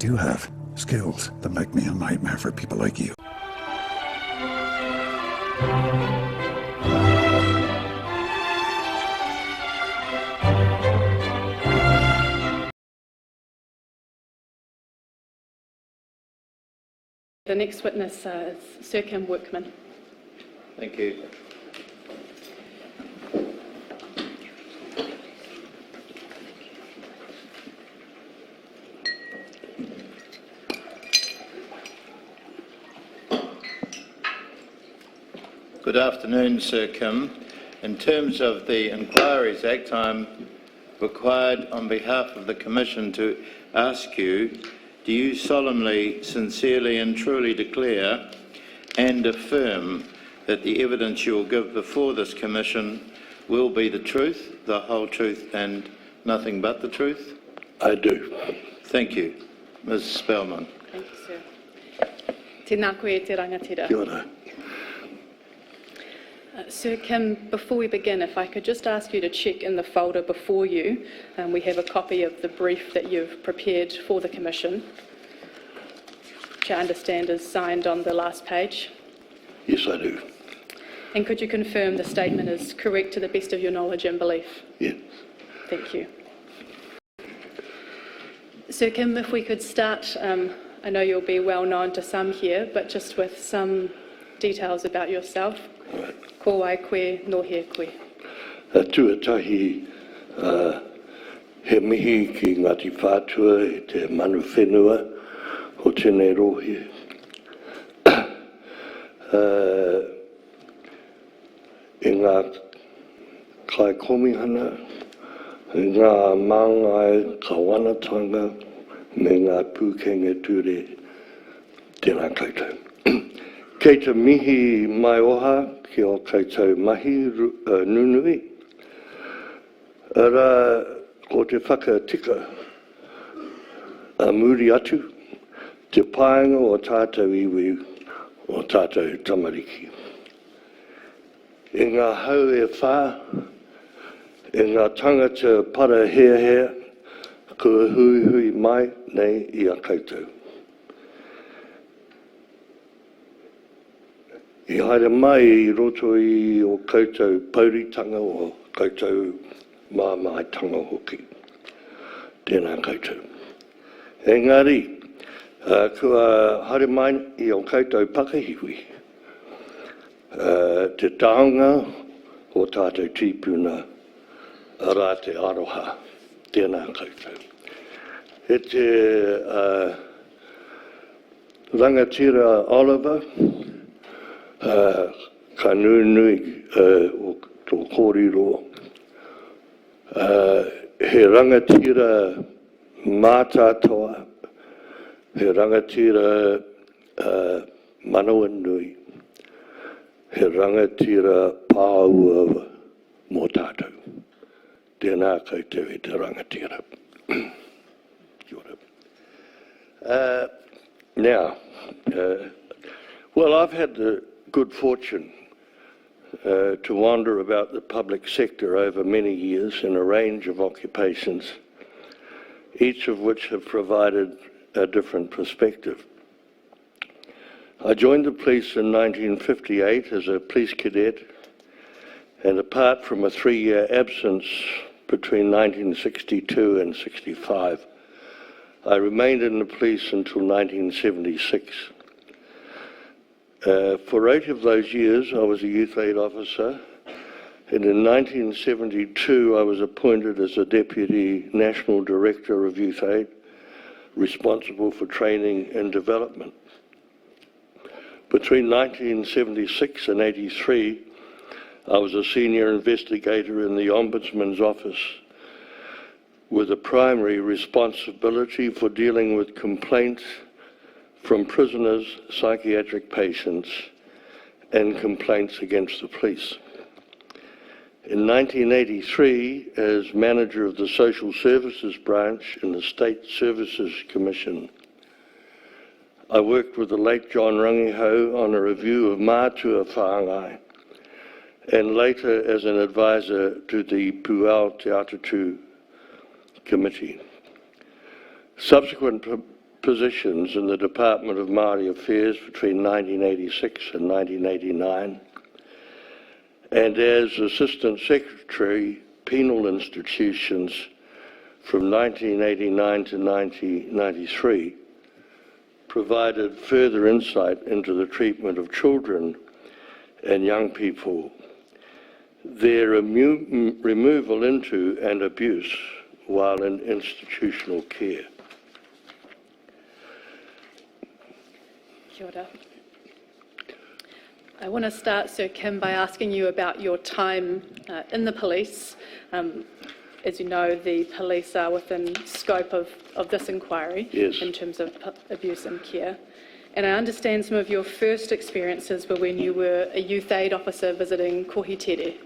do have skills that make me a nightmare for people like you. The next witness is Sir Kim Workman. Thank you. Good afternoon, Sir Kim. In terms of the Inquiries Act, I'm required on behalf of the Commission to ask you, do you solemnly, sincerely and truly declare and affirm that the evidence you will give before this Commission will be the truth, the whole truth and nothing but the truth? I do. Thank you. Ms Spellman. Thank you, sir. Tēnā koe te rangatira. Kia ora. Sir Kim, before we begin, if I could just ask you to check in the folder before you. We have a copy of the brief that you've prepared for the Commission, which I understand is signed on the last page. Yes, I do. And could you confirm the statement is correct to the best of your knowledge and belief? Yes. Thank you. Sir Kim, if we could start, I know you'll be well known to some here, but just with some details about yourself. Right. Ko wai koe, no he koe. Tuatahi he mihi ki Ngāti Whātua i te manu whenua o tēnei rohi. I ngā kai komihana, i ngā māngai kawanatanga, me ngā pūkenga ture tēnā koutou. Kei te mihi mai oha ki o koutou mahi nunui. Ara ko te whakatika a muri atu, te paenga o tātou iwi o tātou tamariki. I ngā hau e whā, i ngā tangata para hea hea, kua hui hui mai nei i a koutou. I haere mai I roto I o koutou pauritanga o koutou māmaitanga hoki. Tēnā koutou. Engari, kua haere mai I o koutou pakahiwi. Te taonga o tātou tīpuna ara te aroha. Tēnā koutou. E te rangatira Oliver, ka nui o tō kōrero. He rangatira mātātoa, he rangatira manawa nui, he rangatira pāua mō tātou. Tēnā koutou I te rangatira. Kia ora. Now, well, I've had the good fortune to wander about the public sector over many years in a range of occupations, each of which have provided a different perspective. I joined the police in 1958 as a police cadet, and apart from a 3-year absence between 1962 and 65, I remained in the police until 1976. For 8 of those years, I was a youth aid officer, and in 1972, I was appointed as a Deputy National Director of Youth Aid, responsible for training and development. Between 1976 and 83, I was a senior investigator in the Ombudsman's office, with a primary responsibility for dealing with complaints from prisoners, psychiatric patients, and complaints against the police. In 1983, as manager of the Social Services branch in the State Services Commission, I worked with the late John Rangiho on a review of Mātua Whāngai, and later as an advisor to the Puao Te Atatu Committee. Subsequent positions in the Department of Māori Affairs between 1986 and 1989, and as Assistant Secretary, Penal Institutions from 1989 to 1993, provided further insight into the treatment of children and young people, their removal into and abuse while in institutional care. Kia ora. I want to start, Sir Kim, by asking you about your time in the police. As you know, the police are within scope of this inquiry. Yes. In terms of abuse and care. And I understand some of your first experiences were when you were a youth aid officer visiting Kohitere.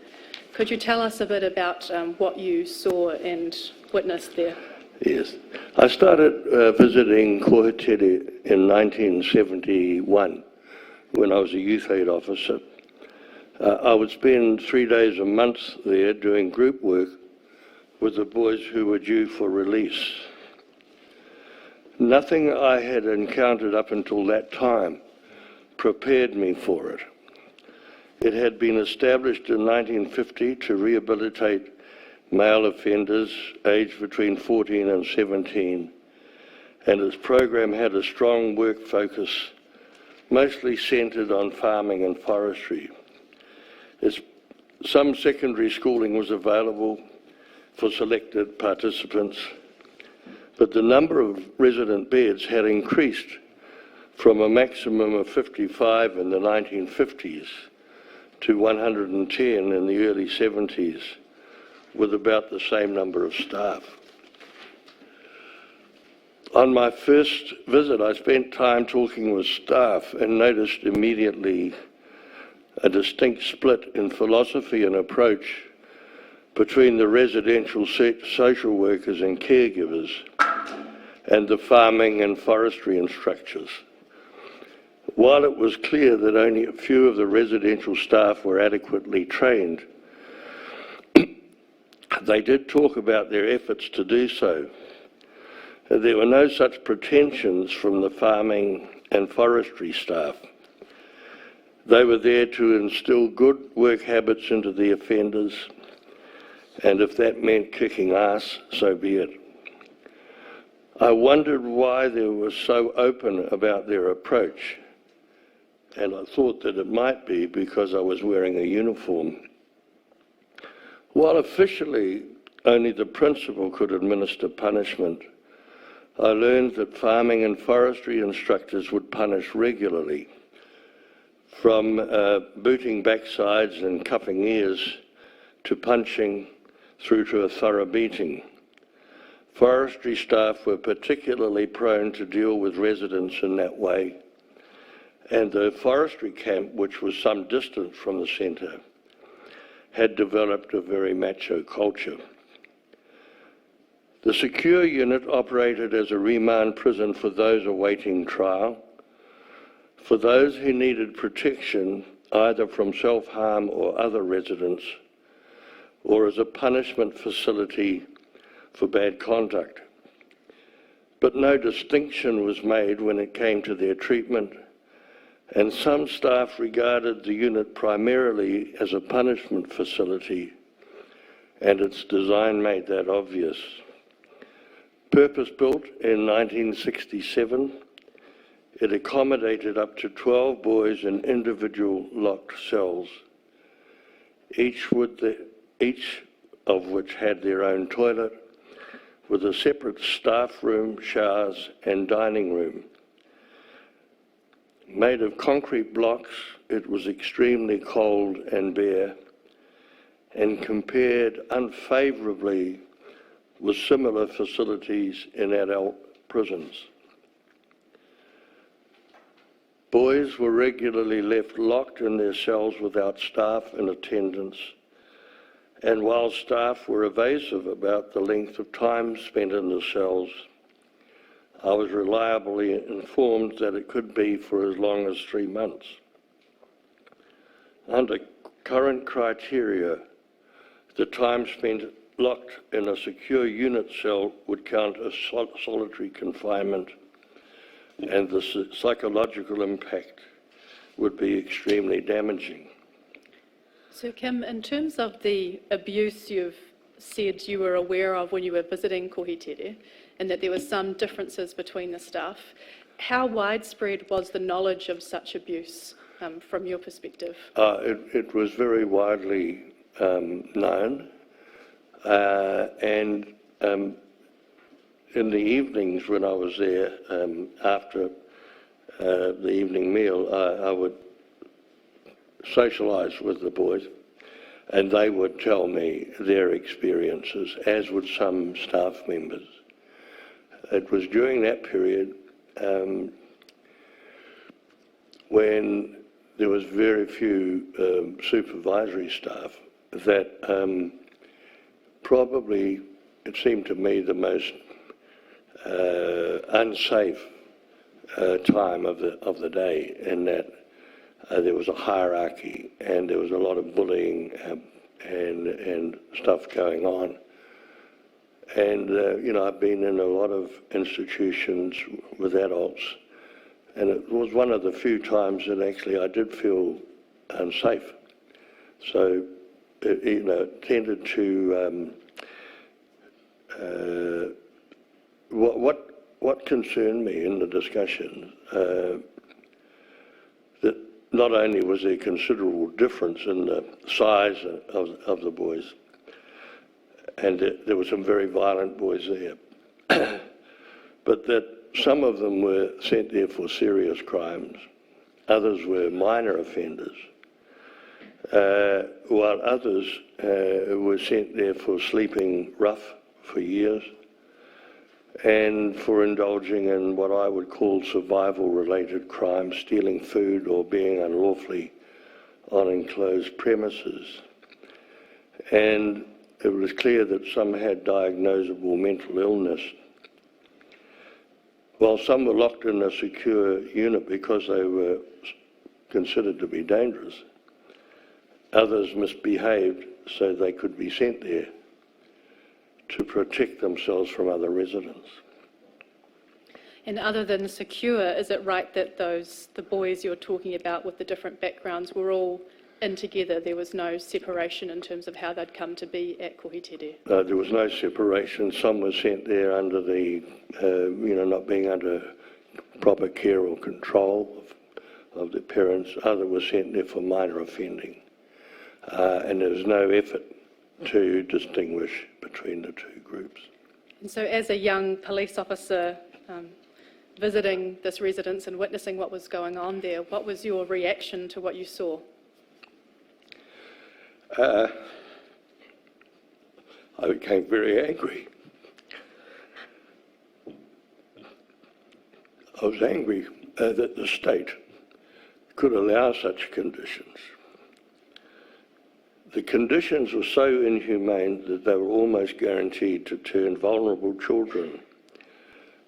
Could you tell us a bit about what you saw and witnessed there? Yes. I started visiting Kohitere in 1971 when I was a youth aid officer. I would spend 3 days a month there doing group work with the boys who were due for release. Nothing I had encountered up until that time prepared me for it. It had been established in 1950 to rehabilitate male offenders aged between 14 and 17, and its program had a strong work focus, mostly centred on farming and forestry. Some secondary schooling was available for selected participants, but the number of resident beds had increased from a maximum of 55 in the 1950s to 110 in the early 70s, with about the same number of staff. On my first visit, I spent time talking with staff and noticed immediately a distinct split in philosophy and approach between the residential social workers and caregivers and the farming and forestry instructors. While it was clear that only a few of the residential staff were adequately trained, they did talk about their efforts to do so. There were no such pretensions from the farming and forestry staff. They were there to instill good work habits into the offenders, and if that meant kicking ass, so be it. I wondered why they were so open about their approach, and I thought that it might be because I was wearing a uniform. While officially only the principal could administer punishment, I learned that farming and forestry instructors would punish regularly, from booting backsides and cuffing ears to punching through to a thorough beating. Forestry staff were particularly prone to deal with residents in that way, and the forestry camp, which was some distance from the centre, had developed a very macho culture. The secure unit operated as a remand prison for those awaiting trial, for those who needed protection either from self-harm or other residents, or as a punishment facility for bad conduct. But no distinction was made when it came to their treatment, and some staff regarded the unit primarily as a punishment facility, and its design made that obvious. Purpose-built in 1967, it accommodated up to 12 boys in individual locked cells, each of which had their own toilet, with a separate staff room, showers and dining room. Made of concrete blocks, it was extremely cold and bare, and compared unfavourably with similar facilities in adult prisons. Boys were regularly left locked in their cells without staff in attendance, and while staff were evasive about the length of time spent in the cells, I was reliably informed that it could be for as long as 3 months. Under current criteria, the time spent locked in a secure unit cell would count as solitary confinement, and the psychological impact would be extremely damaging. So Kim, in terms of the abuse you've said you were aware of when you were visiting Kohitere, and that there were some differences between the staff, how widespread was the knowledge of such abuse from your perspective? It was very widely known, and in the evenings when I was there, after the evening meal, I would socialise with the boys, and they would tell me their experiences, as would some staff members. It was during that period when there was very few supervisory staff that probably, it seemed to me, the most unsafe time of the day, in that there was a hierarchy and there was a lot of bullying and stuff going on. And, you know, I've been in a lot of institutions with adults, and it was one of the few times that actually I did feel unsafe. So, you know, it tended to, what concerned me in the discussion, that not only was there considerable difference in the size of the boys, and there were some very violent boys there, but that some of them were sent there for serious crimes, others were minor offenders, while others were sent there for sleeping rough for years and for indulging in what I would call survival-related crimes, stealing food or being unlawfully on enclosed premises. And it was clear that some had diagnosable mental illness, while some were locked in a secure unit because they were considered to be dangerous. Others misbehaved so they could be sent there to protect themselves from other residents. And other than secure, is it right that the boys you're talking about with the different backgrounds were all in together? There was no separation in terms of how they'd come to be at Kohitere? There was no separation. Some were sent there under the, not being under proper care or control of their parents. Others were sent there for minor offending. And there was no effort to distinguish between the two groups. And so as a young police officer visiting this residence and witnessing what was going on there, what was your reaction to what you saw? I became very angry. I was angry that the state could allow such conditions. The conditions were so inhumane that they were almost guaranteed to turn vulnerable children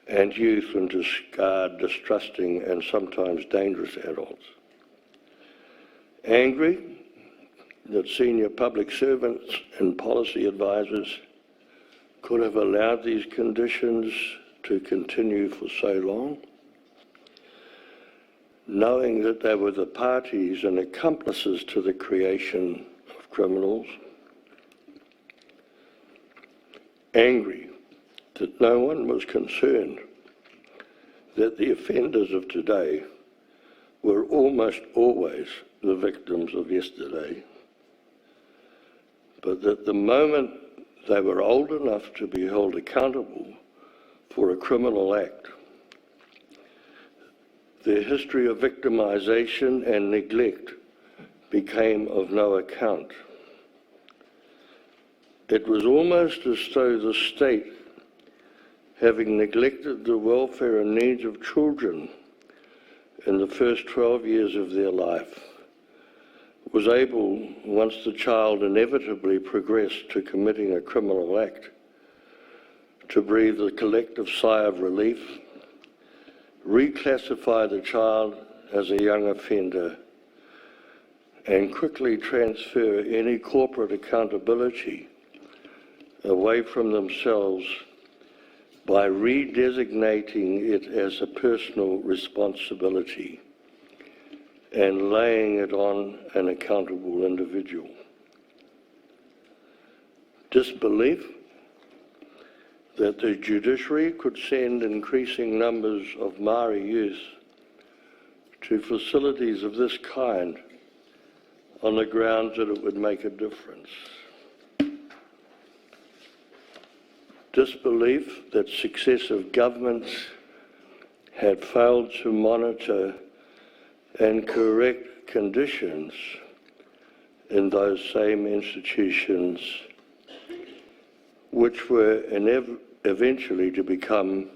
and youth into scarred, distrusting and sometimes dangerous adults. Angry that senior public servants and policy advisors could have allowed these conditions to continue for so long, knowing that they were the parties and accomplices to the creation of criminals, angry that no one was concerned that the offenders of today were almost always the victims of yesterday, but that the moment they were old enough to be held accountable for a criminal act, their history of victimization and neglect became of no account. It was almost as though the state, having neglected the welfare and needs of children in the first 12 years of their life, was able, once the child inevitably progressed to committing a criminal act, to breathe a collective sigh of relief, reclassify the child as a young offender, and quickly transfer any corporate accountability away from themselves by redesignating it as a personal responsibility and laying it on an accountable individual. Disbelief that the judiciary could send increasing numbers of Maori youth to facilities of this kind on the grounds that it would make a difference. Disbelief that successive governments had failed to monitor and correct conditions in those same institutions, which were eventually to become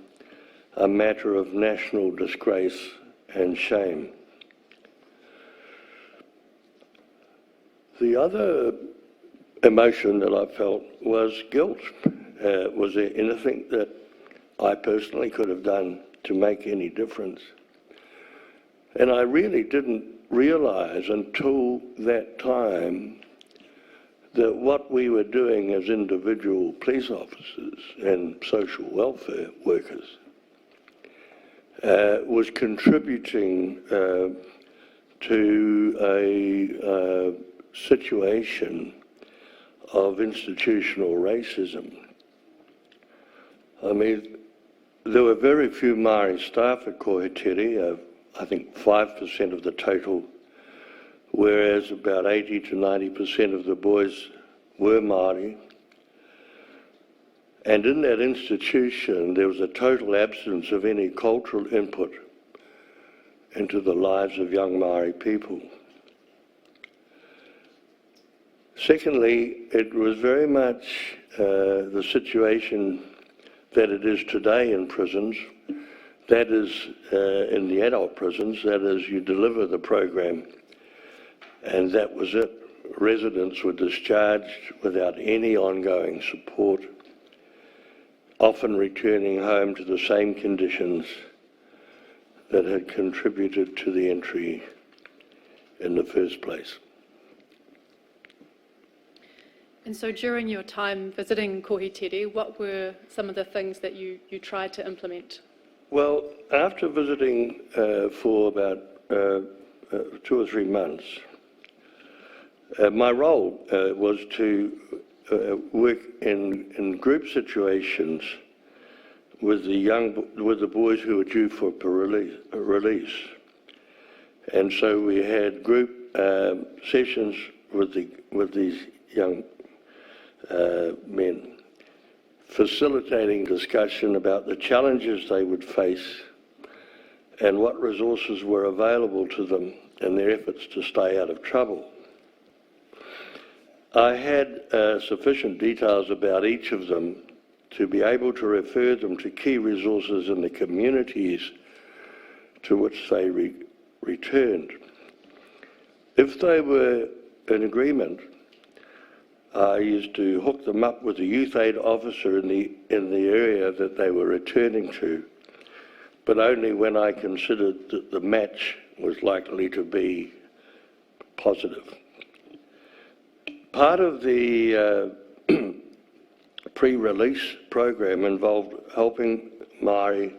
a matter of national disgrace and shame. The other emotion that I felt was guilt. Was there anything that I personally could have done to make any difference? And I really didn't realise until that time that what we were doing as individual police officers and social welfare workers was contributing to a situation of institutional racism. I mean, there were very few Maori staff at Kohitere, I think 5% of the total, whereas about 80 to 90% of the boys were Maori. And in that institution, there was a total absence of any cultural input into the lives of young Maori people. Secondly, it was very much the situation that it is today in prisons, that is in the adult prisons, that is you deliver the program and that was it. Residents were discharged without any ongoing support, often returning home to the same conditions that had contributed to the entry in the first place. And so during your time visiting Kohitere, what were some of the things that you tried to implement? Well, after visiting for about 2 or 3 months, my role was to work in group situations with the boys who were due for release. And so we had group sessions with these young men, facilitating discussion about the challenges they would face and what resources were available to them in their efforts to stay out of trouble. I had sufficient details about each of them to be able to refer them to key resources in the communities to which they returned. If they were in agreement, I used to hook them up with a youth aid officer in the area that they were returning to, but only when I considered that the match was likely to be positive. Part of the pre-release program involved helping Maori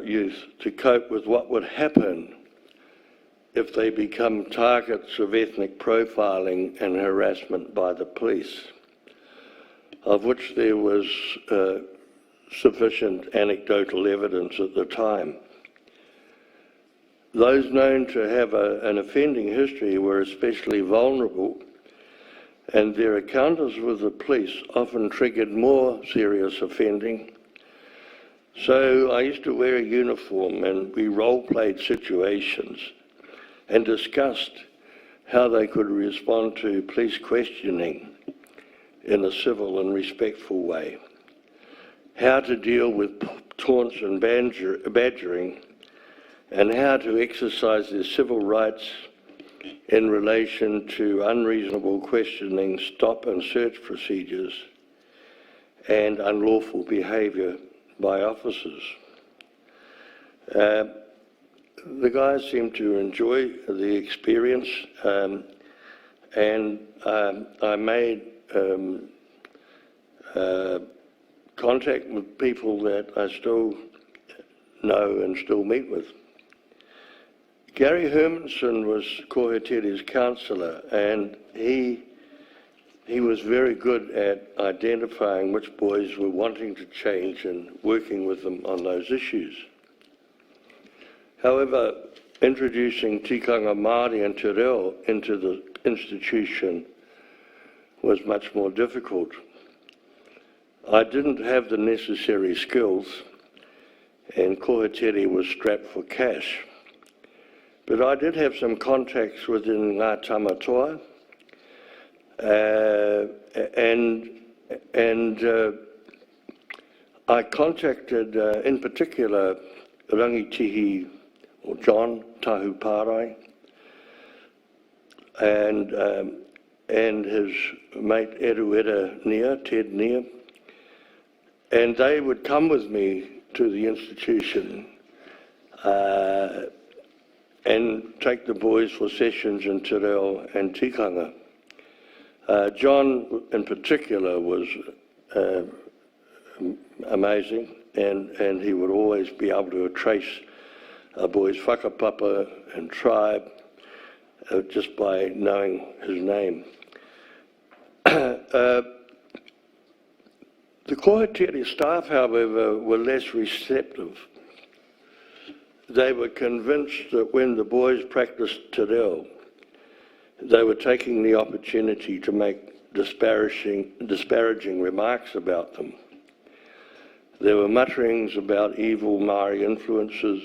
youth to cope with what would happen if they become targets of ethnic profiling and harassment by the police, of which there was sufficient anecdotal evidence at the time. Those known to have an offending history were especially vulnerable, and their encounters with the police often triggered more serious offending. So I used to wear a uniform and we role-played situations and discussed how they could respond to police questioning in a civil and respectful way, how to deal with taunts and badgering, and how to exercise their civil rights in relation to unreasonable questioning, stop and search procedures, and unlawful behaviour by officers. The guys seemed to enjoy the experience, and I made contact with people that I still know and still meet with. Gary Hermanson was Koheteri's counsellor, and he was very good at identifying which boys were wanting to change and working with them on those issues. However, introducing tikanga Māori and te reo into the institution was much more difficult. I didn't have the necessary skills, and Koheteri was strapped for cash. But I did have some contacts within Ngā Tamatoa, and I contacted, in particular, Rangitihi, or John Tahu Pārai, and his mate Eruera Nia, Ted Nia, and they would come with me to the institution and take the boys for sessions in te reo and tikanga. John, in particular, was amazing, and he would always be able to trace a boy's whakapapa and tribe just by knowing his name. The Koheteri staff, however, were less receptive. They were convinced that when the boys practiced te reo, they were taking the opportunity to make disparaging remarks about them. There were mutterings about evil Māori influences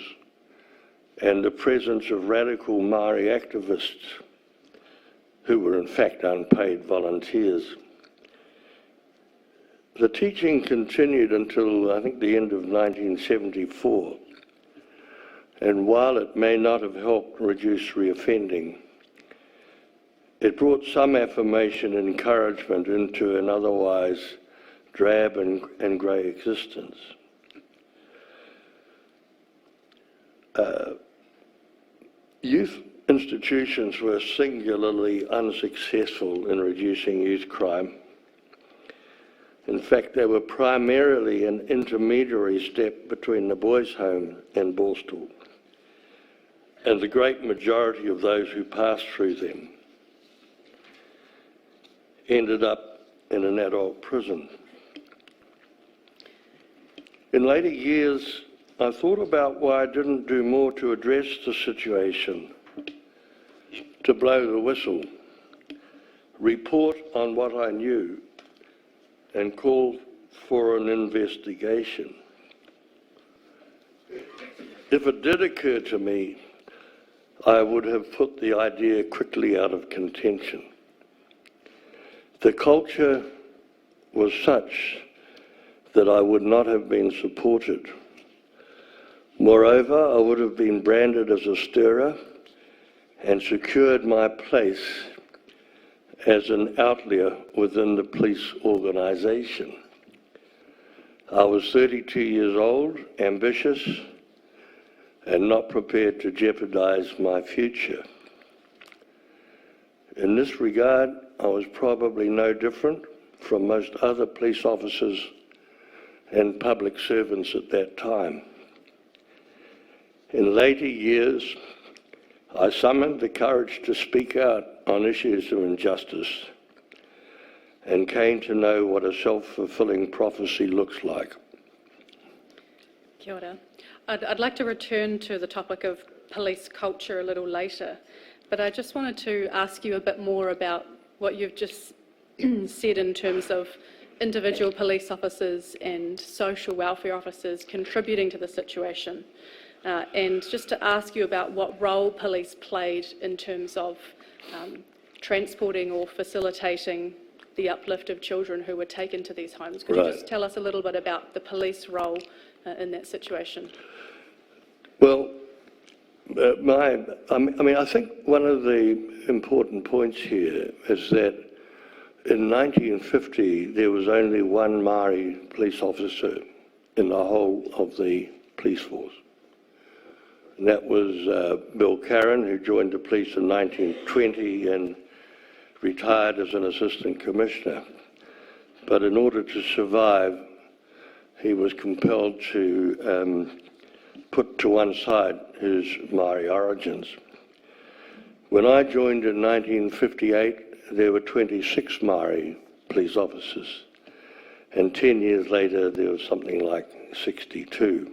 and the presence of radical Māori activists who were in fact unpaid volunteers. The teaching continued until, I think, the end of 1974, and while it may not have helped reduce reoffending, it brought some affirmation and encouragement into an otherwise drab and grey existence. Youth institutions were singularly unsuccessful in reducing youth crime. In fact, they were primarily an intermediary step between the boys' home and Borstal, and the great majority of those who passed through them ended up in an adult prison. In later years, I thought about why I didn't do more to address the situation, to blow the whistle, report on what I knew, and call for an investigation. If it did occur to me, I would have put the idea quickly out of contention. The culture was such that I would not have been supported. Moreover, I would have been branded as a stirrer and secured my place as an outlier within the police organisation. I was 32 years old, ambitious, and not prepared to jeopardise my future. In this regard, I was probably no different from most other police officers and public servants at that time. In later years, I summoned the courage to speak out on issues of injustice and came to know what a self-fulfilling prophecy looks like. Kia ora. I'd like to return to the topic of police culture a little later, but I just wanted to ask you a bit more about what you've just said in terms of individual police officers and social welfare officers contributing to the situation. And just to ask you about what role police played in terms of transporting or facilitating the uplift of children who were taken to these homes. Could you just tell us a little bit about the police role in that situation? Well, I think one of the important points here is that in 1950 there was only one Māori police officer in the whole of the police force. And that was Bill Carron, who joined the police in 1920 and retired as an assistant commissioner. But in order to survive, he was compelled to put to one side his Maori origins. When I joined in 1958, there were 26 Maori police officers, and 10 years later there was something like 62.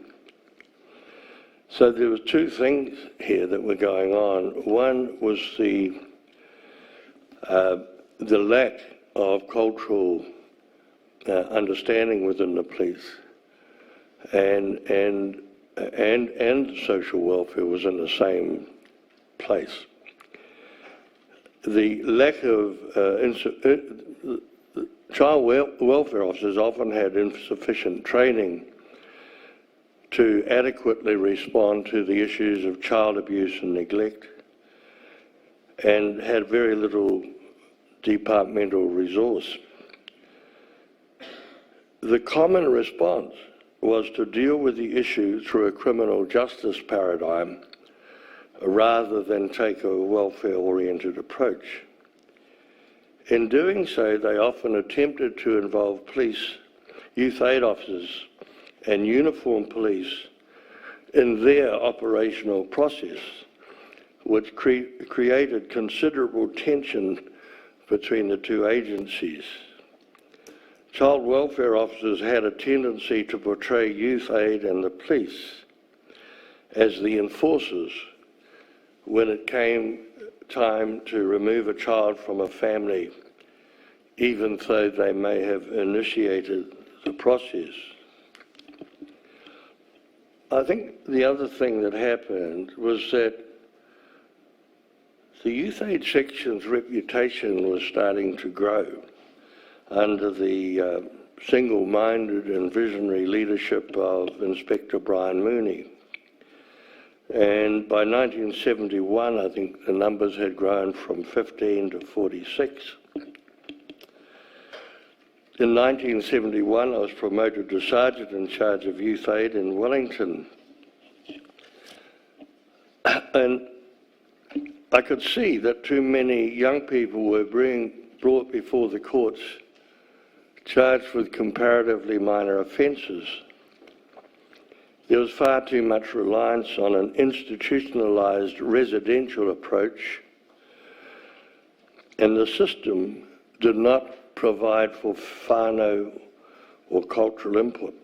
So there were two things here that were going on. One was the lack of cultural understanding within the police, and social welfare was in the same place. The lack of child welfare officers often had insufficient training to adequately respond to the issues of child abuse and neglect, and had very little departmental resource. The common response was to deal with the issue through a criminal justice paradigm rather than take a welfare-oriented approach. In doing so, they often attempted to involve police, youth aid officers and uniformed police in their operational process, which created considerable tension between the two agencies. Child welfare officers had a tendency to portray youth aid and the police as the enforcers when it came time to remove a child from a family, even though they may have initiated the process. I think the other thing that happened was that the youth aid section's reputation was starting to grow under the single-minded and visionary leadership of Inspector Brian Mooney. And by 1971, I think the numbers had grown from 15 to 46. In 1971, I was promoted to Sergeant in charge of youth aid in Wellington. And I could see that too many young people were being brought before the courts charged with comparatively minor offences. There was far too much reliance on an institutionalised residential approach, and the system did not provide for whānau or cultural input.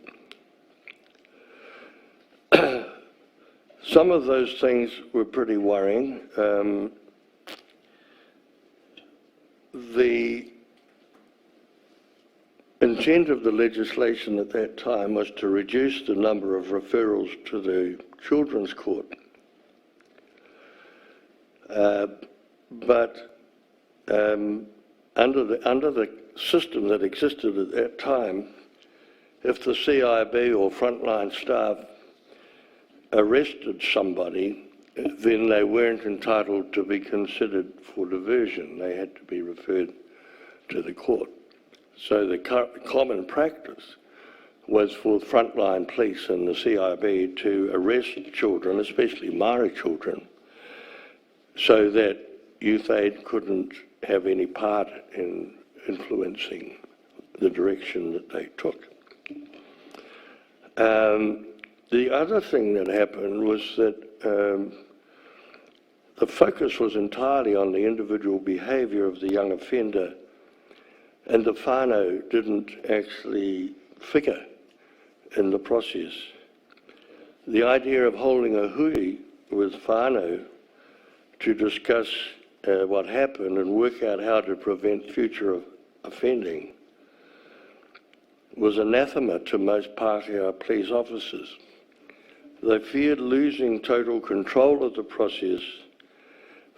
Some of those things were pretty worrying. The intent of the legislation at that time was to reduce the number of referrals to the Children's Court. But under the system that existed at that time, if the CIB or frontline staff arrested somebody, then they weren't entitled to be considered for diversion. They had to be referred to the court. So the common practice was for frontline police and the CIB to arrest children, especially Maori children, so that youth aid couldn't have any part in influencing the direction that they took. The other thing that happened was that the focus was entirely on the individual behaviour of the young offender, and the whānau didn't actually figure in the process. The idea of holding a hui with whānau to discuss what happened and work out how to prevent future offending was anathema to most Pākehā police officers. They feared losing total control of the process,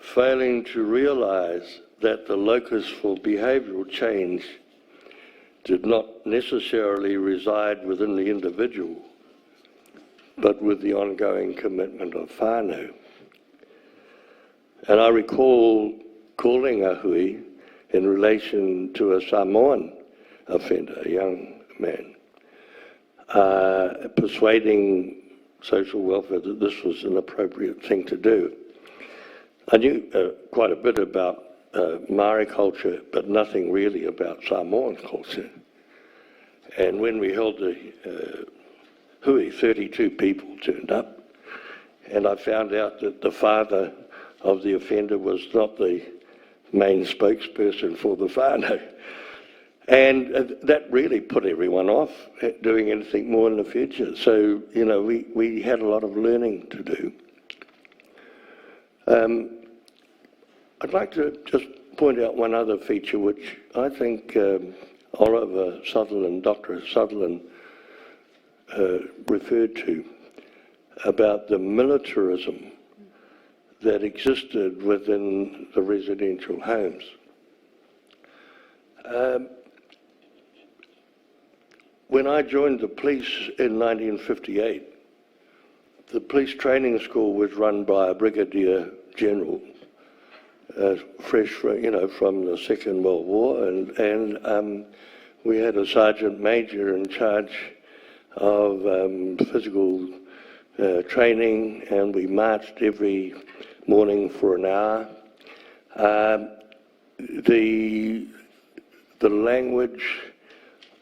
failing to realise that the locus for behavioural change did not necessarily reside within the individual, but with the ongoing commitment of whānau. And I recall calling a hui in relation to a Samoan offender, a young man, persuading social welfare that this was an appropriate thing to do. I knew quite a bit about Maori culture, but nothing really about Samoan culture. And when we held the hui, 32 people turned up, and I found out that the father of the offender was not the main spokesperson for the whānau. And that really put everyone off doing anything more in the future. So, you know, we had a lot of learning to do. I'd like to just point out one other feature which I think Oliver Sutherland, Dr. Sutherland, referred to about the militarism that existed within the residential homes. When I joined the police in 1958, the police training school was run by a brigadier general, fresh from the Second World War, and we had a sergeant major in charge of physical training, and we marched every morning for an hour. The language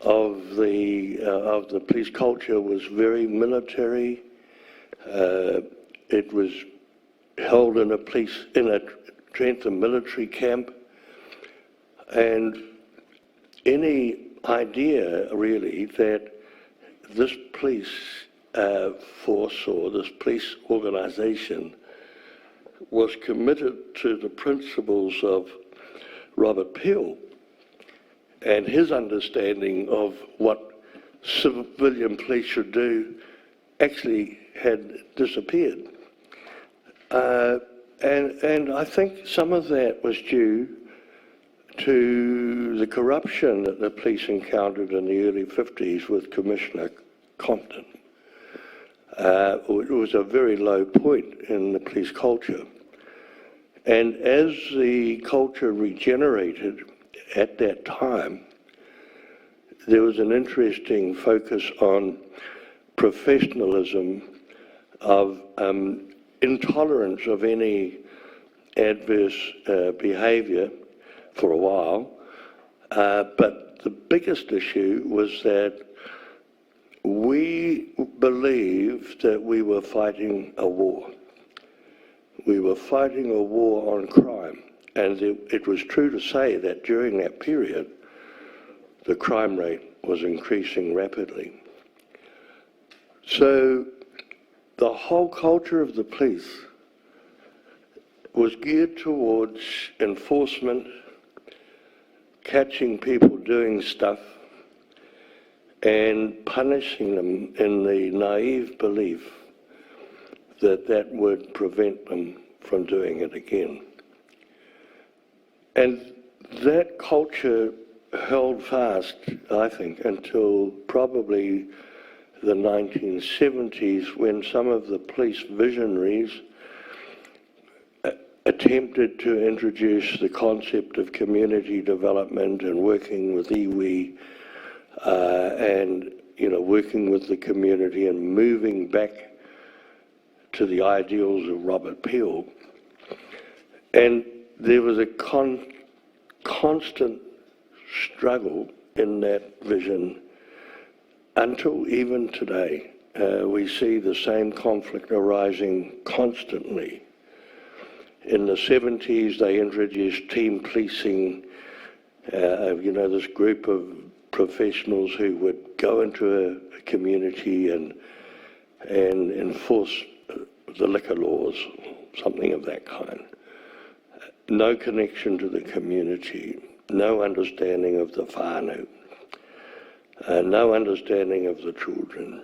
of the police culture was very military. It was held in a Trentham military camp, and any idea really that this police force or this police organisation was committed to the principles of Robert Peel and his understanding of what civilian police should do actually had disappeared. And I think some of that was due to the corruption that the police encountered in the early 50s with Commissioner Compton. It was a very low point in the police culture. And as the culture regenerated at that time, there was an interesting focus on professionalism, of intolerance of any adverse behaviour for a while. But the biggest issue was that we believed that we were fighting a war. We were fighting a war on crime. And it was true to say that during that period, the crime rate was increasing rapidly. So the whole culture of the police was geared towards enforcement, catching people doing stuff, and punishing them in the naive belief that that would prevent them from doing it again. And that culture held fast, I think, until probably the 1970s, when some of the police visionaries attempted to introduce the concept of community development and working with iwi, and working with the community and moving back to the ideals of Robert Peel. And there was a constant struggle in that vision until even today. We see the same conflict arising constantly. In the 70s, they introduced team policing, this group of professionals who would go into a community and enforce the liquor laws, something of that kind. No connection to the community, no understanding of the whānau, no understanding of the children.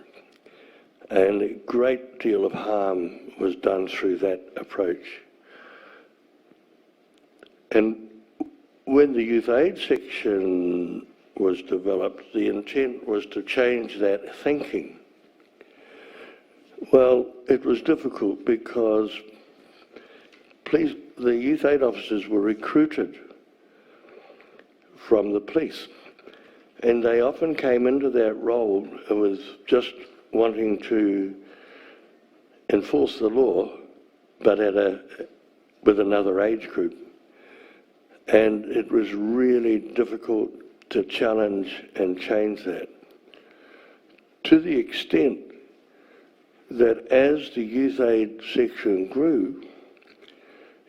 And a great deal of harm was done through that approach. And when the youth aid section was developed, the intent was to change that thinking. Well, it was difficult because the youth aid officers were recruited from the police, and they often came into that role with just wanting to enforce the law, but with another age group. And it was really difficult to challenge and change that. to the extent that as the youth aid section grew,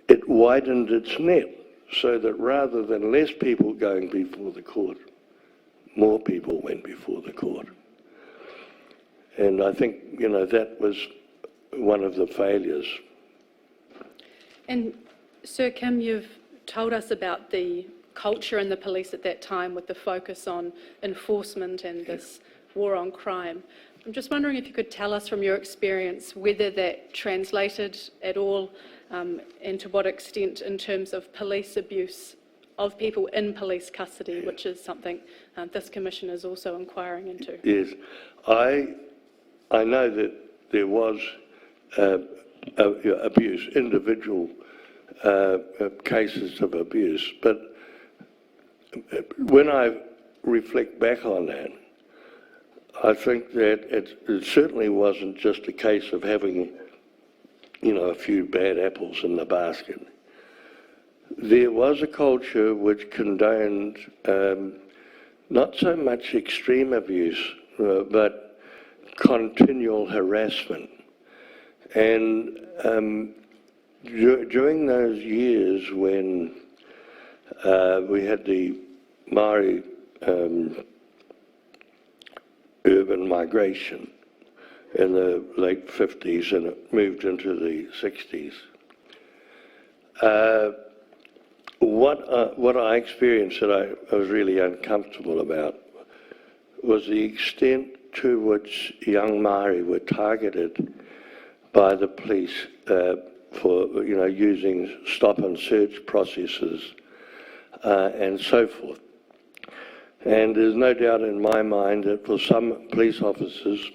it widened its net, so that rather than less people going before the court, more people went before the court. And I think, you know, that was one of the failures. And Sir Kim, you've told us about the culture in the police at that time with the focus on enforcement and this war on crime. I'm just wondering if you could tell us from your experience whether that translated at all and to what extent in terms of police abuse of people in police custody, which is something this Commission is also inquiring into. Yes, I know that there was abuse, individual cases of abuse, but when I reflect back on that, I think that it certainly wasn't just a case of having, you know, a few bad apples in the basket. There was a culture which condoned not so much extreme abuse, but continual harassment. And during those years when we had the Maori urban migration in the late 50s and it moved into the 60s, what I experienced that I was really uncomfortable about was the extent to which young Maori were targeted by the police for, you know, using stop and search processes and so forth. And there's no doubt in my mind that for some police officers,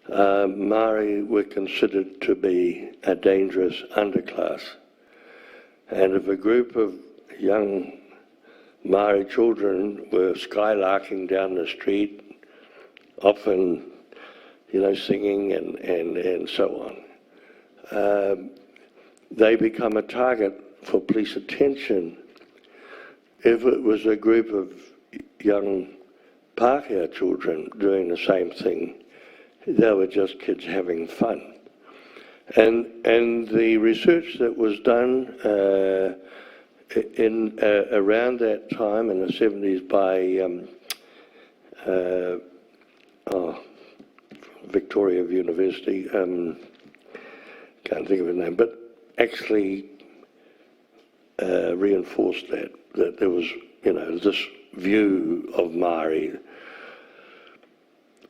Maori were considered to be a dangerous underclass. And if a group of young Maori children were skylarking down the street, often, you know, singing and so on, they become a target for police attention. If it was a group of young Pākehā children doing the same thing, they were just kids having fun. And the research that was done around that time in the 70s by Victoria University, can't think of her name, but actually reinforced that there was, you know, this view of Maori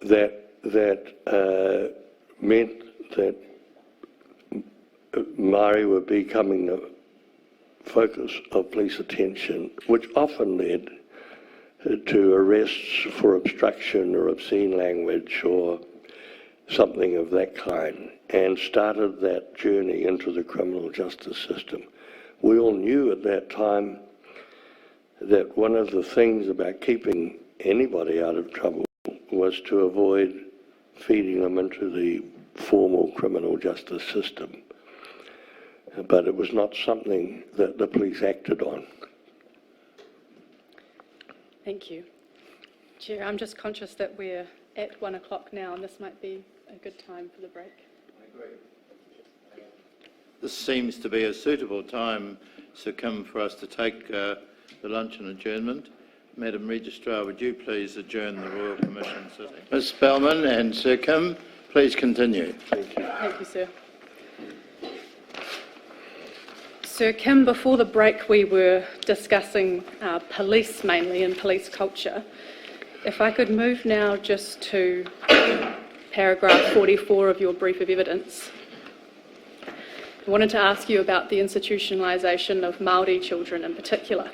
that meant that Maori were becoming the focus of police attention, which often led to arrests for obstruction or obscene language or something of that kind, and started that journey into the criminal justice system. We all knew at that time that one of the things about keeping anybody out of trouble was to avoid feeding them into the formal criminal justice system. But it was not something that the police acted on. Thank you. Chair, I'm just conscious that we're at 1 o'clock now and this might be a good time for the break. I agree. This seems to be a suitable time, Sir Kim, for us to take the luncheon adjournment. Madam Registrar, would you please adjourn the Royal Commission sitting? Ms Spellman and Sir Kim, please continue. Thank you. Thank you, sir. Sir Kim, before the break we were discussing police mainly and police culture. If I could move now just to paragraph 44 of your brief of evidence. I wanted to ask you about the institutionalisation of Māori children in particular.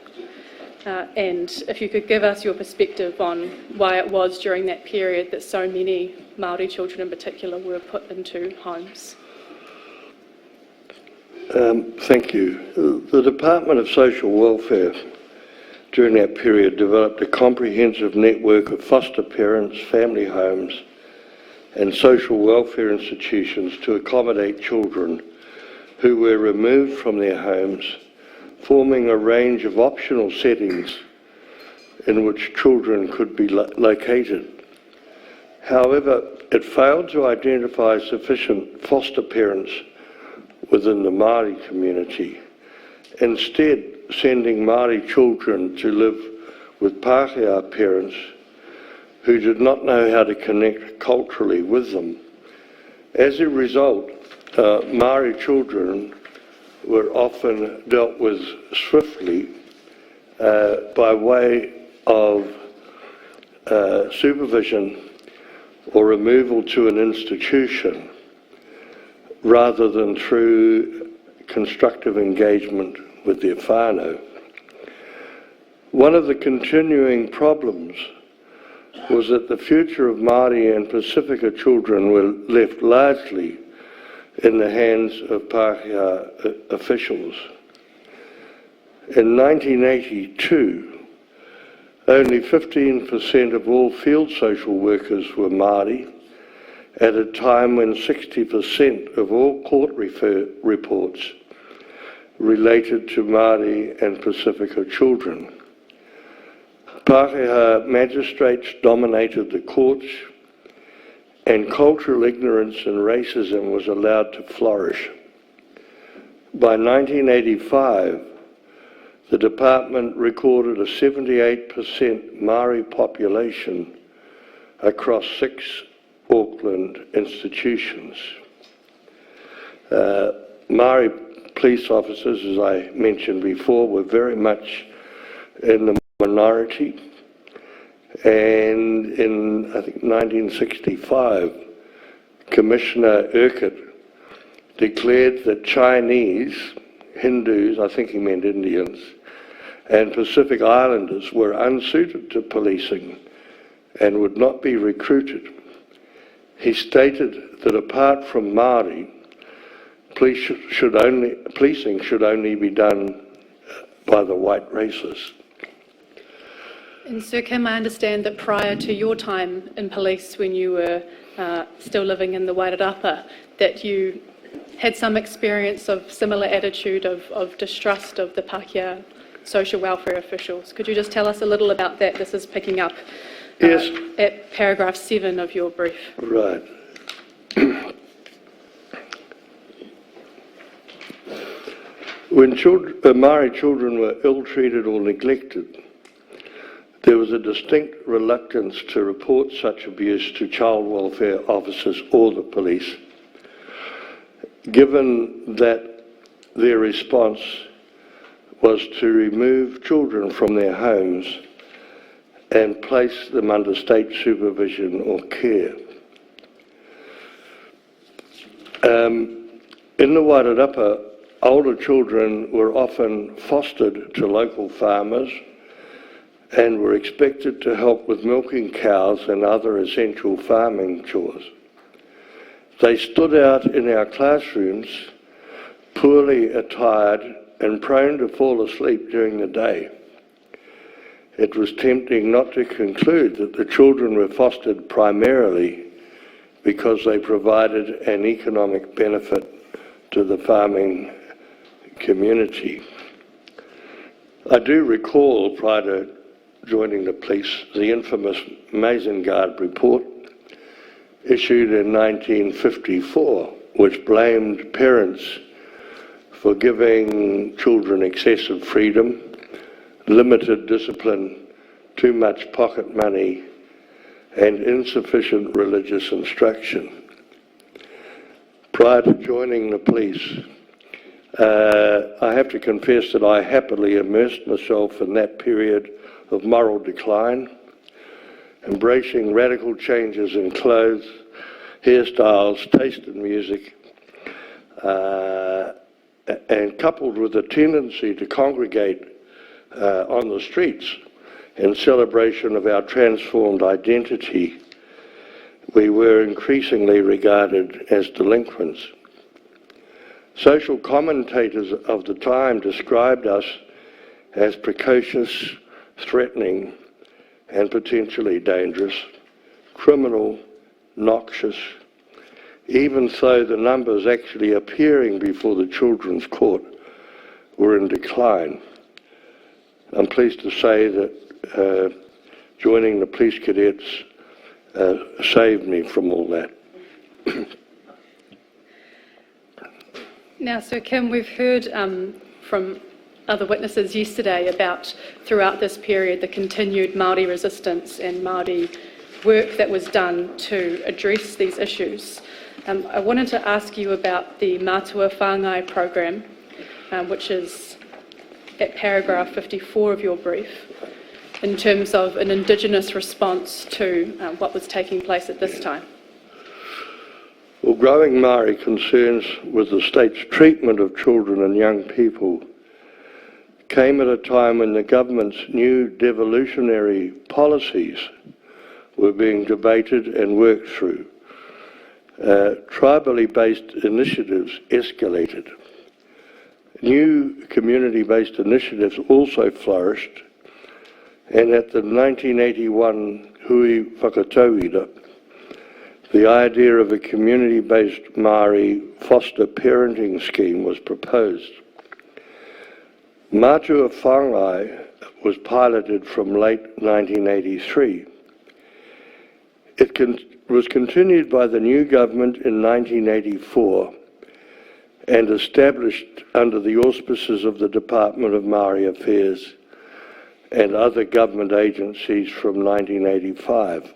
And if you could give us your perspective on why it was during that period that so many Māori children in particular were put into homes. Thank you. The Department of Social Welfare during that period developed a comprehensive network of foster parents, family homes and social welfare institutions to accommodate children who were removed from their homes, forming a range of optional settings in which children could be located. However, it failed to identify sufficient foster parents within the Māori community, instead sending Māori children to live with Pākehā parents who did not know how to connect culturally with them. As a result, Māori children were often dealt with swiftly by way of supervision or removal to an institution, rather than through constructive engagement with their whānau. One of the continuing problems was that the future of Māori and Pacifica children were left largely in the hands of Pākehā officials. In 1982, only 15% of all field social workers were Māori, at a time when 60% of all court reports related to Māori and Pacifica children. Pākehā magistrates dominated the courts, and cultural ignorance and racism was allowed to flourish. By 1985, the department recorded a 78% Māori population across 6 Auckland institutions. Māori police officers, as I mentioned before, were very much in the minority, and in, I think, 1965, Commissioner Urquhart declared that Chinese, Hindus, I think he meant Indians, and Pacific Islanders were unsuited to policing and would not be recruited. He stated that apart from Māori, policing should only be done by the white races. And Sir Kim, I understand that prior to your time in police, when you were still living in the Wairarapa, that you had some experience of similar attitude of distrust of the Pākehā social welfare officials. Could you just tell us a little about that? This is picking up Yes. at paragraph 7 of your brief. Right. When Māori children were ill-treated or neglected, there was a distinct reluctance to report such abuse to child welfare officers or the police, given that their response was to remove children from their homes and place them under state supervision or care. In the Wairarapa, older children were often fostered to local farmers and were expected to help with milking cows and other essential farming chores. They stood out in our classrooms, poorly attired and prone to fall asleep during the day. It was tempting not to conclude that the children were fostered primarily because they provided an economic benefit to the farming community. I do recall, prior to joining the police, the infamous Mazengard report issued in 1954, which blamed parents for giving children excessive freedom, limited discipline, too much pocket money, and insufficient religious instruction. Prior to joining the police, I have to confess that I happily immersed myself in that period of moral decline, embracing radical changes in clothes, hairstyles, taste in music, and coupled with a tendency to congregate on the streets in celebration of our transformed identity, we were increasingly regarded as delinquents. Social commentators of the time described us as precocious, threatening, and potentially dangerous, criminal, noxious, even though the numbers actually appearing before the Children's Court were in decline. I'm pleased to say that joining the police cadets saved me from all that. Now, Sir Kim, we've heard from other witnesses yesterday about, throughout this period, the continued Māori resistance and Māori work that was done to address these issues. I wanted to ask you about the Mātua Whāngai program, which is at paragraph 54 of your brief, in terms of an Indigenous response to what was taking place at this time. Well, growing Māori concerns with the state's treatment of children and young people came at a time when the government's new devolutionary policies were being debated and worked through. Tribally based initiatives escalated. New community-based initiatives also flourished, and at the 1981 Hui Whakatauira, the idea of a community-based Māori foster parenting scheme was proposed. Mātua Whāngai was piloted from late 1983. It was continued by the new government in 1984 and established under the auspices of the Department of Māori Affairs and other government agencies from 1985.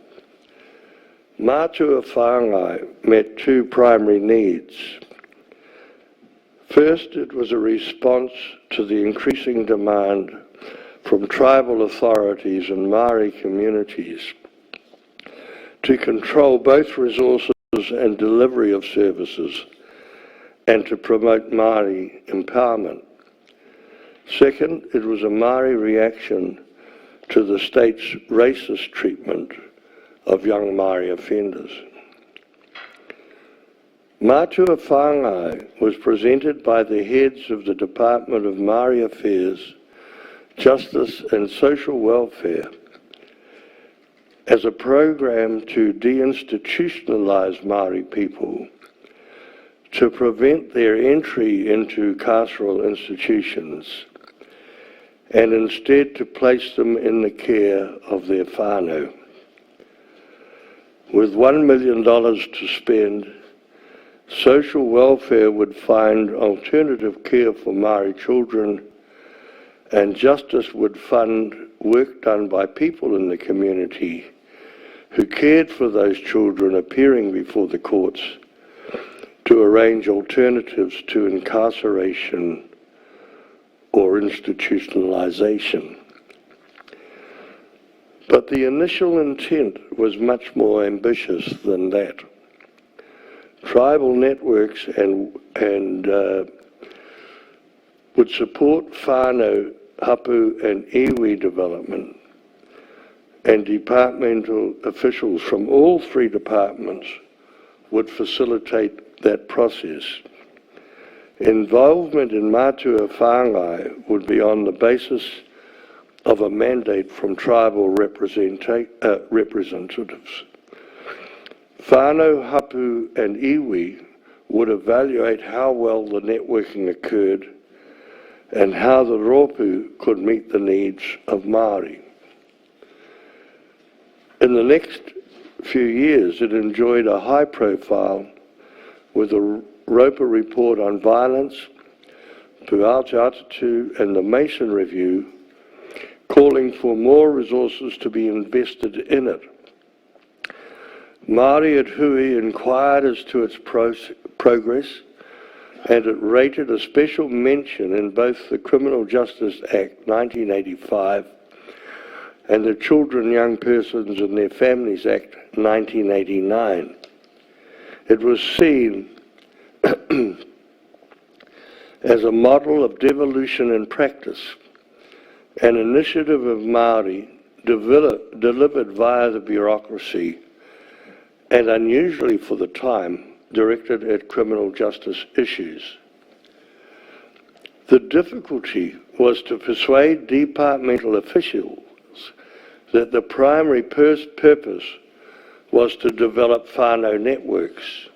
Mātua Whāngai met two primary needs. First, it was a response to the increasing demand from tribal authorities and Māori communities to control both resources and delivery of services and to promote Māori empowerment. Second, it was a Māori reaction to the state's racist treatment of young Māori offenders. Mātua Whāngai was presented by the heads of the Department of Māori Affairs, Justice and Social Welfare as a program to deinstitutionalise Māori people, to prevent their entry into carceral institutions, and instead to place them in the care of their whānau. With $1 million to spend, social welfare would find alternative care for Māori children, and justice would fund work done by people in the community who cared for those children appearing before the courts to arrange alternatives to incarceration or institutionalisation. But the initial intent was much more ambitious than that. Tribal networks would support whānau, hapu and iwi development, and departmental officials from all three departments would facilitate that process. Involvement in Mātua Whāngai would be on the basis of a mandate from tribal representatives. Whānau, hapu and iwi would evaluate how well the networking occurred and how the rōpū could meet the needs of Māori. In the next few years, it enjoyed a high profile with a Roper report on violence, Aotearoa and the Mason Review, calling for more resources to be invested in it. Māori at Hui inquired as to its progress, and it rated a special mention in both the Criminal Justice Act 1985 and the Children, Young Persons and Their Families Act 1989. It was seen as a model of devolution in practice, an initiative of Māori delivered via the bureaucracy, and unusually for the time, directed at criminal justice issues. The difficulty was to persuade departmental officials that the primary purpose was to develop whānau networks.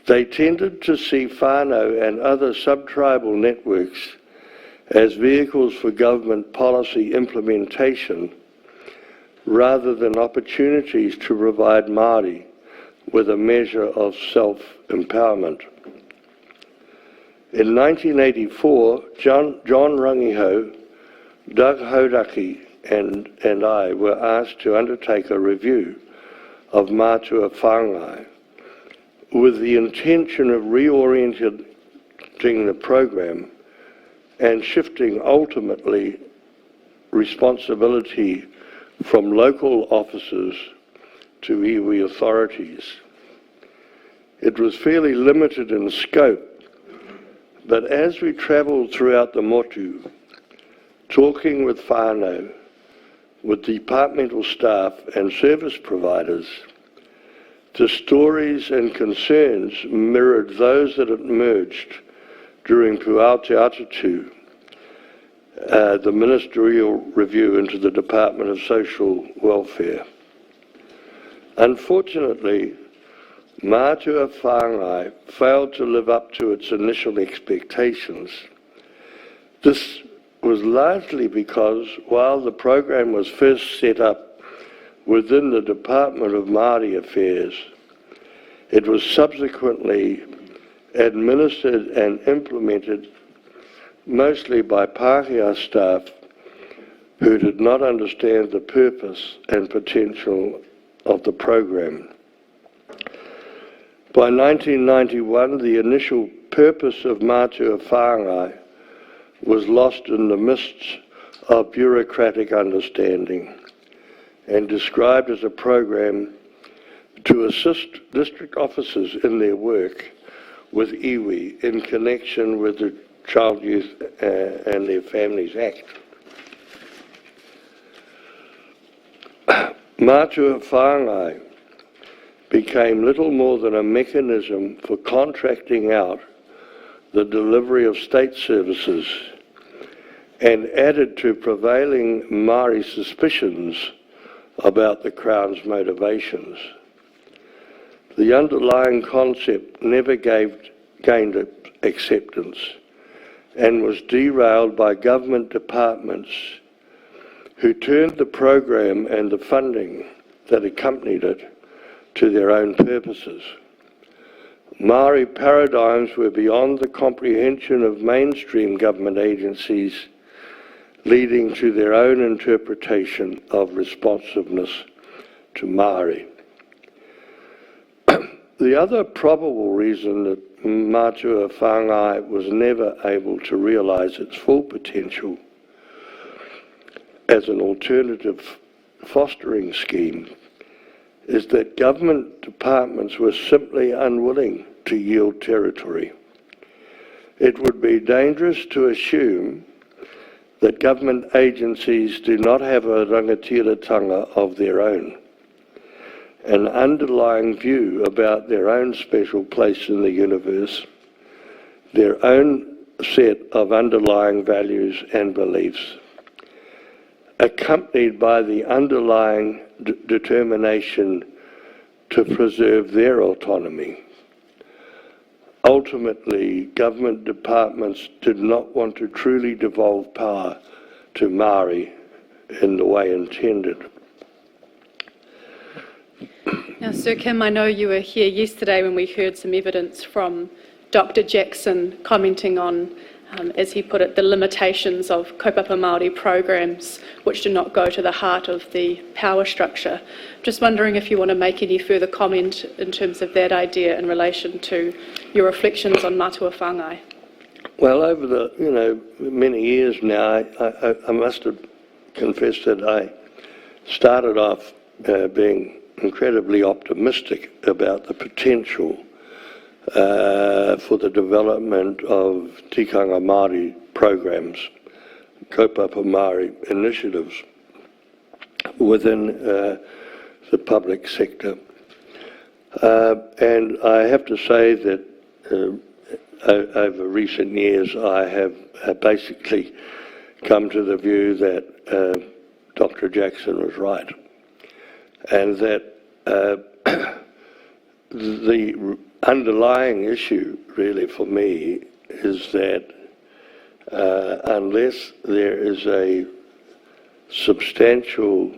They tended to see whānau and other sub-tribal networks as vehicles for government policy implementation rather than opportunities to provide Māori with a measure of self-empowerment. In 1984, John Rangiho, Doug Hodaki and I were asked to undertake a review of Mātua Whāngai with the intention of reorienting the program and shifting ultimately responsibility from local officers to iwi authorities. It was fairly limited in scope, but as we travelled throughout the motu, talking with whānau, with departmental staff and service providers, the stories and concerns mirrored those that emerged during Puaotearoa, the ministerial review into the Department of Social Welfare. Unfortunately, Mātua Whāngai failed to live up to its initial expectations. This was largely because while the program was first set up within the Department of Māori Affairs, it was subsequently administered and implemented mostly by Pākehā staff who did not understand the purpose and potential of the program. By 1991, the initial purpose of Mātua Whāngai was lost in the mists of bureaucratic understanding and described as a program to assist district officers in their work with iwi in connection with the Child, Youth and Their Families Act. Mātua Whāngai became little more than a mechanism for contracting out the delivery of state services and added to prevailing Māori suspicions about the Crown's motivations. The underlying concept never gained acceptance and was derailed by government departments who turned the program and the funding that accompanied it to their own purposes. Māori paradigms were beyond the comprehension of mainstream government agencies, leading to their own interpretation of responsiveness to Māori. The other probable reason that Mātua Whāngai was never able to realise its full potential as an alternative fostering scheme is that government departments were simply unwilling to yield territory. It would be dangerous to assume that government agencies do not have a rangatiratanga of their own, an underlying view about their own special place in the universe, their own set of underlying values and beliefs, accompanied by the underlying determination to preserve their autonomy. Ultimately, government departments did not want to truly devolve power to Māori in the way intended. Now, Sir Kim, I know you were here yesterday when we heard some evidence from Dr. Jackson commenting on, as he put it, the limitations of kaupapa Māori programs which do not go to the heart of the power structure. Just wondering if you want to make any further comment in terms of that idea in relation to your reflections on Mātua Whāngai. Well, over the many years now, I must have confessed that I started off being incredibly optimistic about the potential for the development of tikanga Māori programs, kaupapa Māori initiatives within the public sector. And I have to say that over recent years I have basically come to the view that Dr. Jackson was right, and that the underlying issue really for me is that unless there is a substantial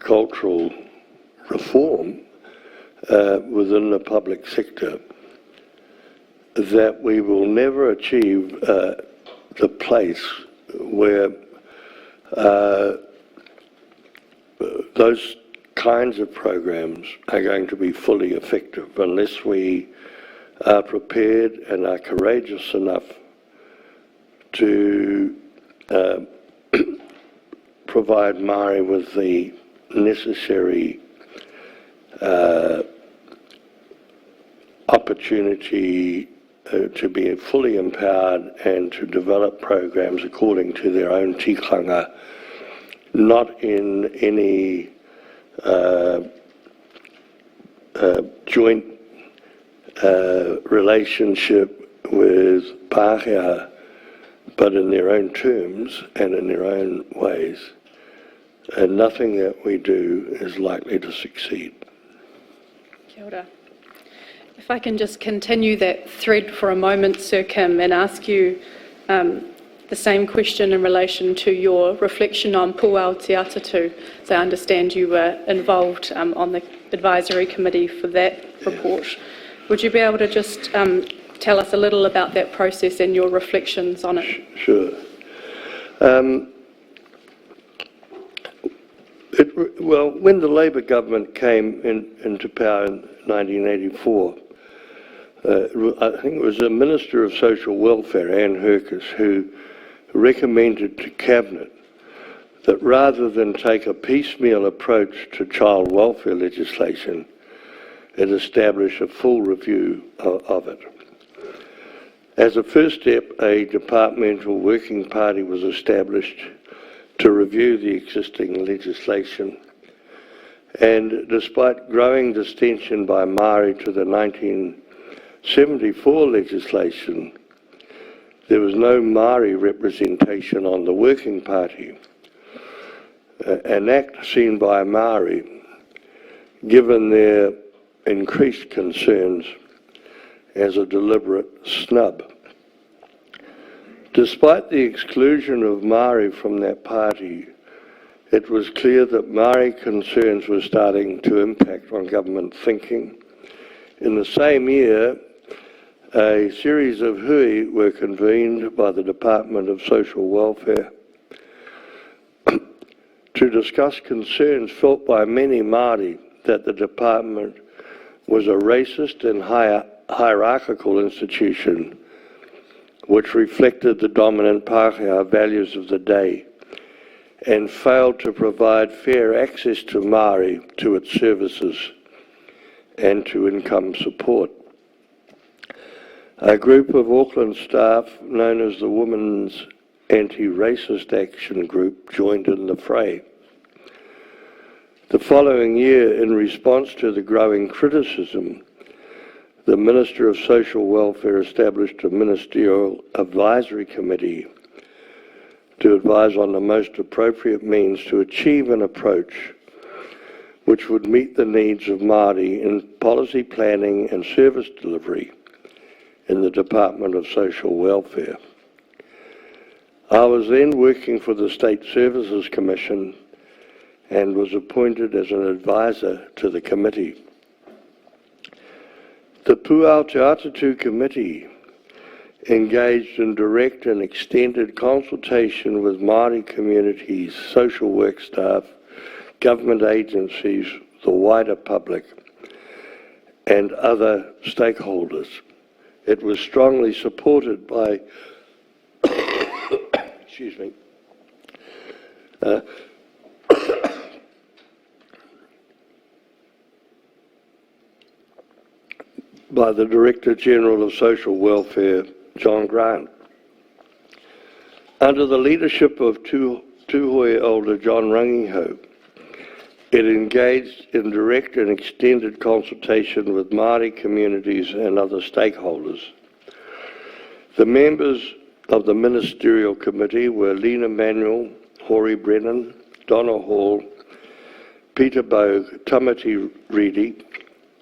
cultural reform within the public sector, that we will never achieve the place where those kinds of programs are going to be fully effective unless we are prepared and are courageous enough to provide Māori with the necessary opportunity to be fully empowered and to develop programs according to their own tikanga, not in any joint relationship with Pākehā, but in their own terms and in their own ways. And nothing that we do is likely to succeed. Kia ora. If I can just continue that thread for a moment, Sir Kim, and ask you the same question in relation to your reflection on Puao Te Atatu. So I understand you were involved on the advisory committee for that report. Would you be able to just tell us a little about that process and your reflections on it? Sure. Well, when the Labour government came into power in 1984, I think it was the Minister of Social Welfare, Anne Herkes, who recommended to Cabinet that rather than take a piecemeal approach to child welfare legislation, it establish a full review of it. As a first step, a departmental working party was established to review the existing legislation, and despite growing distension by Māori to the 1974 legislation, there was no Māori representation on the working party, an act seen by Māori, given their increased concerns, as a deliberate snub. Despite the exclusion of Māori from that party, it was clear that Māori concerns were starting to impact on government thinking. In the same year, a series of hui were convened by the Department of Social Welfare to discuss concerns felt by many Māori that the department was a racist and hierarchical institution which reflected the dominant Pākehā values of the day and failed to provide fair access to Māori to its services and to income support. A group of Auckland staff known as the Women's Anti-Racist Action Group joined in the fray. The following year, in response to the growing criticism, the Minister of Social Welfare established a ministerial advisory committee to advise on the most appropriate means to achieve an approach which would meet the needs of Māori in policy planning and service delivery in the Department of Social Welfare. I was then working for the State Services Commission and was appointed as an advisor to the committee. The Puao Te Atatu Committee engaged in direct and extended consultation with Māori communities, social work staff, government agencies, the wider public, and other stakeholders. It was strongly supported by excuse me, by the Director General of Social Welfare, John Grant. Under the leadership of Tūhoe Elder John Rangiho, it engaged in direct and extended consultation with Māori communities and other stakeholders. The members of the Ministerial Committee were Lena Manuel, Hori Brennan, Donna Hall, Peter Bogue, Tamati Reedy,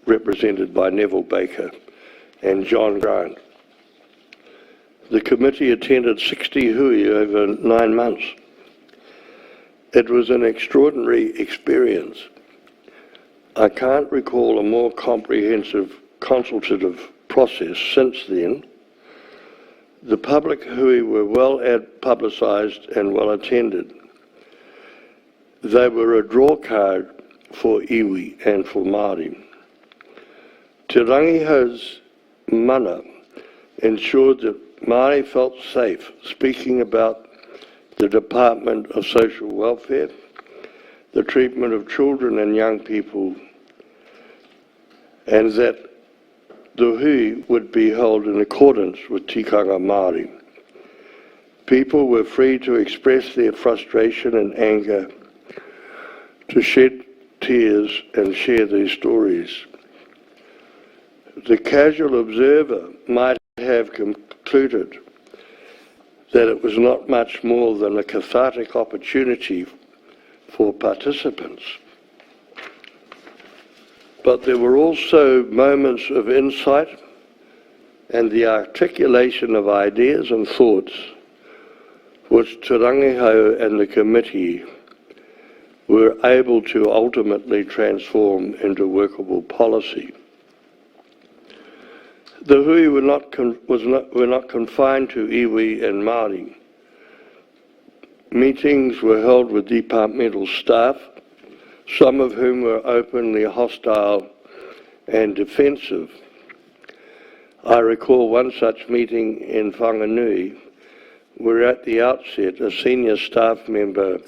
represented by Neville Baker, and John Grant. The committee attended 60 hui over 9 months. It was an extraordinary experience. I can't recall a more comprehensive consultative process since then. The public hui were well publicised and well attended. They were a draw card for iwi and for Māori. Te Rangihau's mana ensured that Māori felt safe speaking about the Department of Social Welfare, the treatment of children and young people, and that the hui would be held in accordance with tikanga Māori. People were free to express their frustration and anger, to shed tears and share their stories. The casual observer might have concluded that it was not much more than a cathartic opportunity for participants. But there were also moments of insight and the articulation of ideas and thoughts which Te Rangihau and the committee were able to ultimately transform into workable policy. The hui were not confined to iwi and Māori. Meetings were held with departmental staff, some of whom were openly hostile and defensive. I recall one such meeting in Whanganui, where at the outset a senior staff member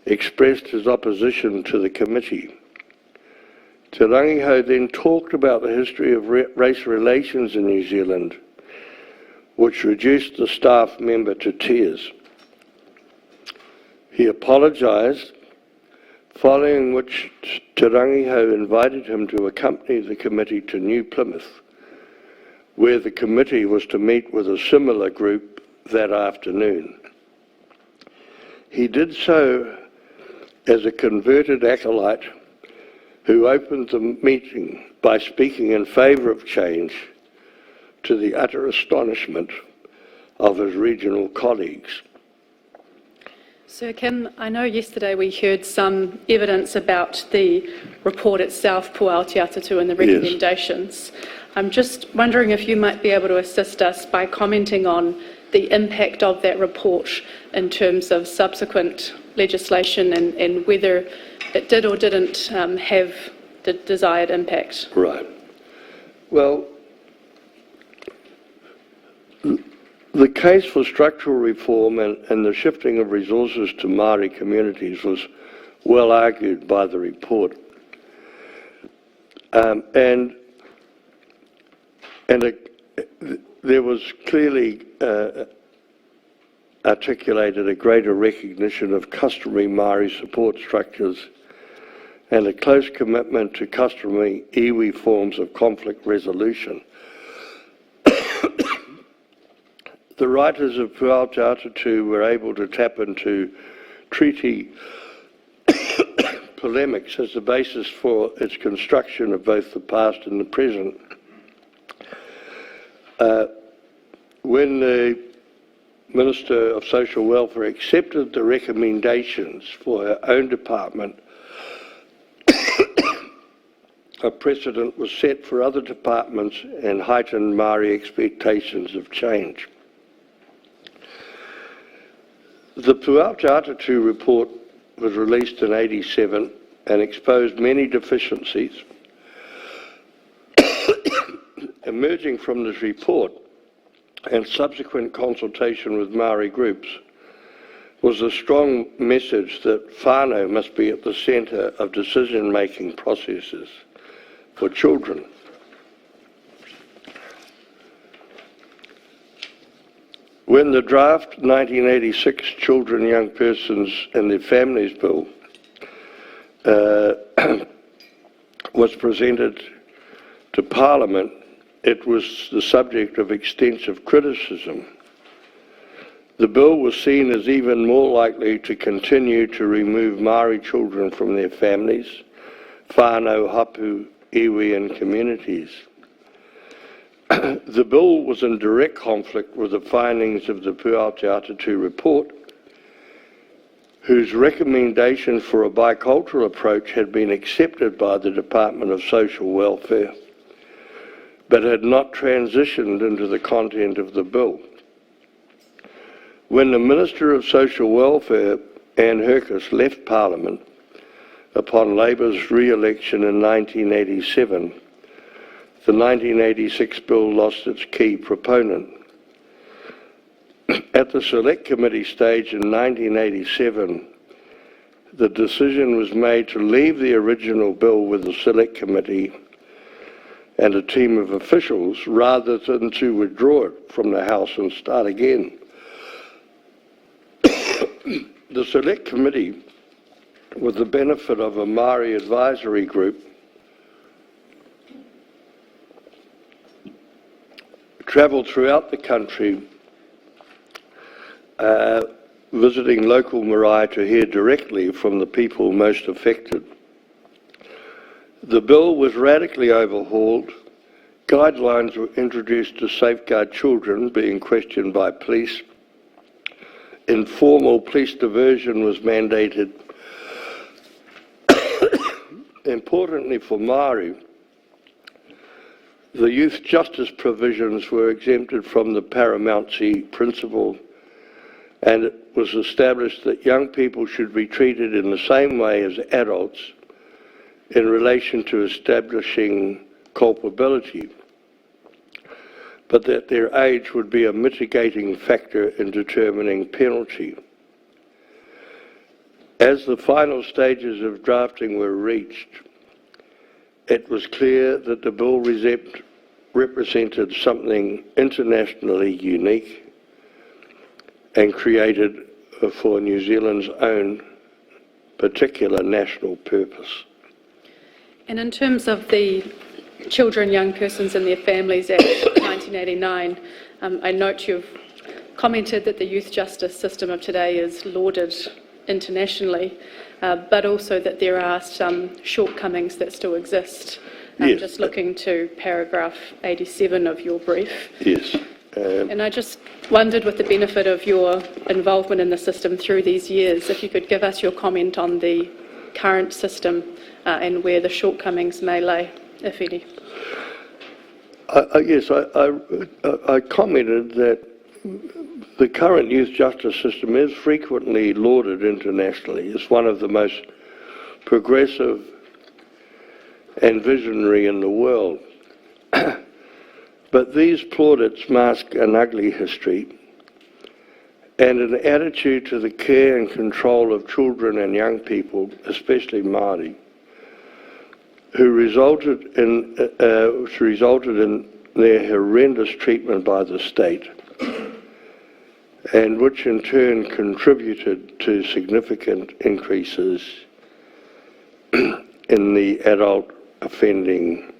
expressed his opposition to the committee. Te Rangihau then talked about the history of race relations in New Zealand, which reduced the staff member to tears. He apologised, following which Te Rangihau invited him to accompany the committee to New Plymouth, where the committee was to meet with a similar group that afternoon. He did so as a converted acolyte who opened the meeting by speaking in favour of change, to the utter astonishment of his regional colleagues. Sir Kim, I know yesterday we heard some evidence about the report itself, po Aotearoa, and the recommendations. Yes. I'm just wondering if you might be able to assist us by commenting on the impact of that report in terms of subsequent legislation and whether it did or didn't have the desired impact. Right. Well, the case for structural reform and the shifting of resources to Māori communities was well argued by the report. There was clearly articulated a greater recognition of customary Māori support structures and a close commitment to customary iwi forms of conflict resolution. The writers of Pu Aotearoa were able to tap into treaty polemics as the basis for its construction of both the past and the present. When the Minister of Social Welfare accepted the recommendations for her own department, a precedent was set for other departments and heightened Māori expectations of change. The Pu Aotearoa report was released in '87 and exposed many deficiencies. Emerging from this report and subsequent consultation with Māori groups was a strong message that whānau must be at the centre of decision-making processes for children. When the draft 1986 Children, Young Persons and Their Families Bill was presented to Parliament, it was the subject of extensive criticism. The bill was seen as even more likely to continue to remove Māori children from their families, whānau, hapu, iwi and communities. The bill was in direct conflict with the findings of the Pu Aotearoa report, whose recommendation for a bicultural approach had been accepted by the Department of Social Welfare, but had not transitioned into the content of the bill. When the Minister of Social Welfare, Anne Hercus, left Parliament upon Labour's re-election in 1987, the 1986 bill lost its key proponent. At the Select Committee stage in 1987, the decision was made to leave the original bill with the Select Committee and a team of officials rather than to withdraw it from the House and start again. The Select Committee, with the benefit of a Maori advisory group, travelled throughout the country visiting local marae to hear directly from the people most affected. The bill was radically overhauled. Guidelines were introduced to safeguard children being questioned by police. Informal police diversion was mandated. Importantly for Māori, the youth justice provisions were exempted from the paramountcy principle, and it was established that young people should be treated in the same way as adults in relation to establishing culpability, but that their age would be a mitigating factor in determining penalty. As the final stages of drafting were reached, it was clear that the bill represented something internationally unique and created for New Zealand's own particular national purpose. And in terms of the Children, Young Persons and Their Families Act 1989, I note you've commented that the youth justice system of today is lauded internationally, but also that there are some shortcomings that still exist. Yes. Just looking to paragraph 87 of your brief. Yes. And I just wondered, with the benefit of your involvement in the system through these years, if you could give us your comment on the current system and where the shortcomings may lay, if any. Yes, I commented that the current youth justice system is frequently lauded internationally. It's one of the most progressive and visionary in the world. But these plaudits mask an ugly history and an attitude to the care and control of children and young people, especially Māori, who resulted in their horrendous treatment by the state, and which in turn contributed to significant increases in the adult offending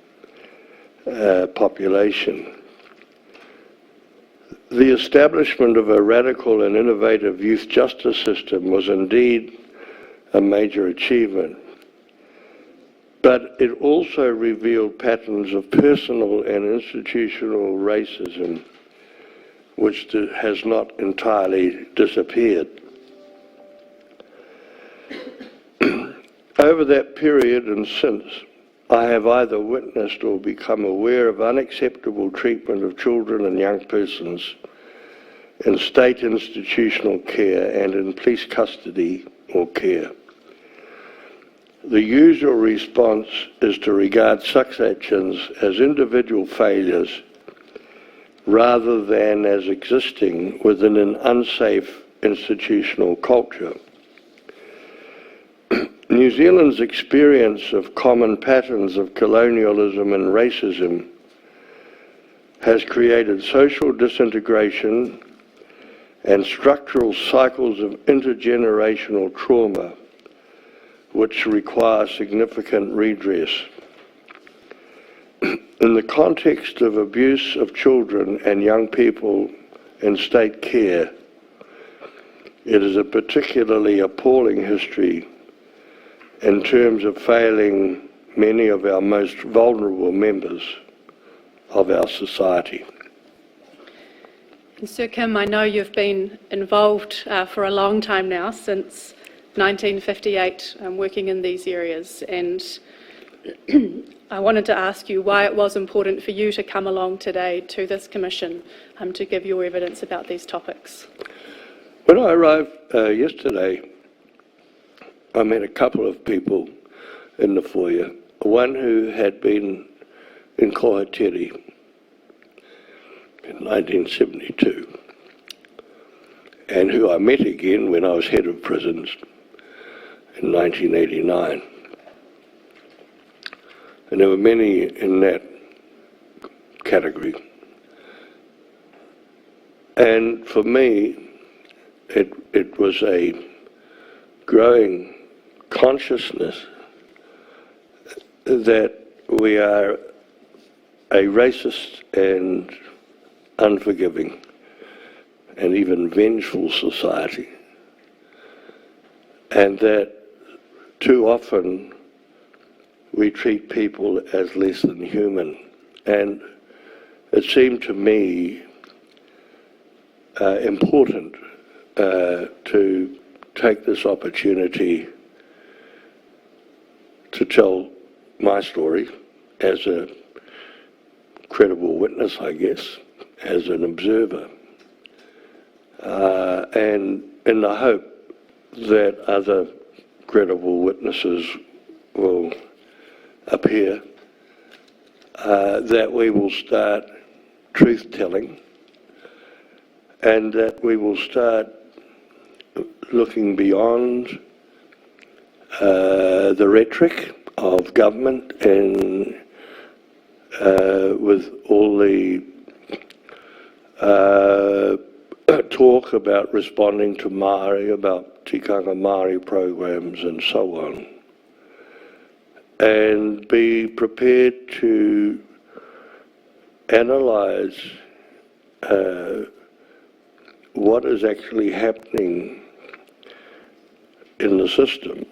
population. The establishment of a radical and innovative youth justice system was indeed a major achievement, but it also revealed patterns of personal and institutional racism which has not entirely disappeared. Over that period and since, I have either witnessed or become aware of unacceptable treatment of children and young persons in state institutional care and in police custody or care. The usual response is to regard such actions as individual failures rather than as existing within an unsafe institutional culture. New Zealand's experience of common patterns of colonialism and racism has created social disintegration and structural cycles of intergenerational trauma which require significant redress. In the context of abuse of children and young people in state care, it is a particularly appalling history in terms of failing many of our most vulnerable members of our society. And Sir Kim, I know you've been involved for a long time now, since 1958 working in these areas, and I wanted to ask you why it was important for you to come along today to this commission to give your evidence about these topics. When I arrived yesterday, I met a couple of people in the foyer. One who had been in Aotearoa in 1972, and who I met again when I was head of prisons in 1989. And there were many in that category. And for me, it was a growing consciousness that we are a racist and unforgiving and even vengeful society, and that too often we treat people as less than human. And it seemed to me important to take this opportunity to tell my story as a credible witness, I guess, as an observer, and in the hope that other credible witnesses will appear, that we will start truth-telling, and that we will start looking beyond the rhetoric of government and with all the talk about responding to Māori, about tikanga Māori programs and so on, and be prepared to analyse what is actually happening in the system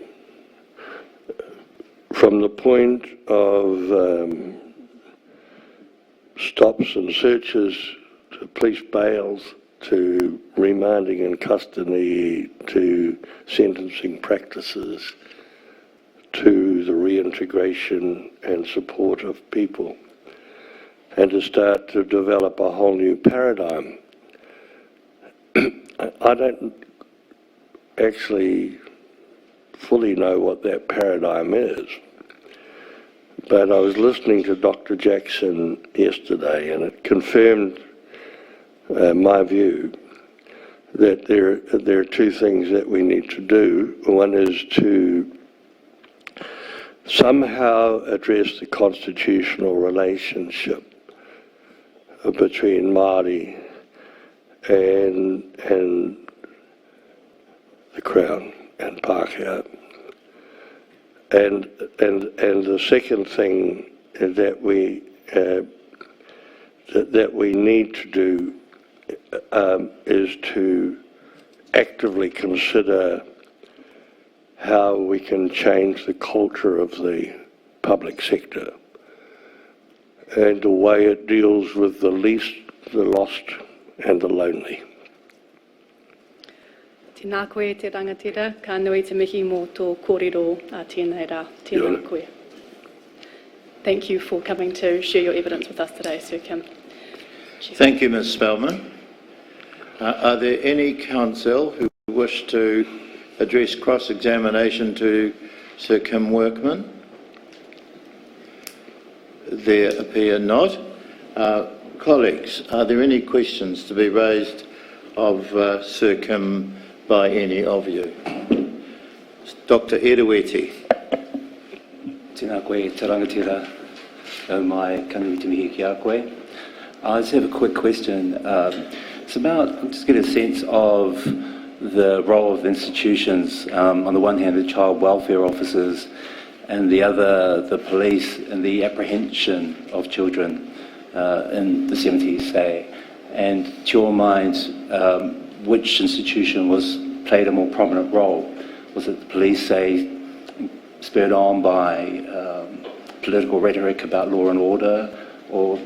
from the point of stops and searches to police bails to remanding in custody to sentencing practices to the reintegration and support of people, and to start to develop a whole new paradigm. I don't actually fully know what that paradigm is, but I was listening to Dr. Jackson yesterday, and it confirmed my view that there are two things that we need to do. One is to somehow address the constitutional relationship between Māori and the Crown and Pākehā. And the second thing that we need to do is to actively consider how we can change the culture of the public sector and the way it deals with the least, the lost and the lonely. Tēnā koe te rangatira, ka nui te mihi mō tō kōrero a tēnei rā. Tēnā koe. Thank you for coming to share your evidence with us today, Sir Kim. Thank you, Ms. Spellman. Are there any counsel who wish to address cross-examination to Sir Kim Workman? There appear not. Colleagues, are there any questions to be raised of Sir Kim by any of you? Dr. Aotearoa. Tēnā koe te rangatira o mai kanui te mihi ki a koe. I just have a quick question. It's about, just get a sense of the role of institutions. On the one hand, the child welfare officers, and the other, the police, and the apprehension of children in the 70s, say. And to your mind, which institution played a more prominent role? Was it the police, say, spurred on by political rhetoric about law and order, or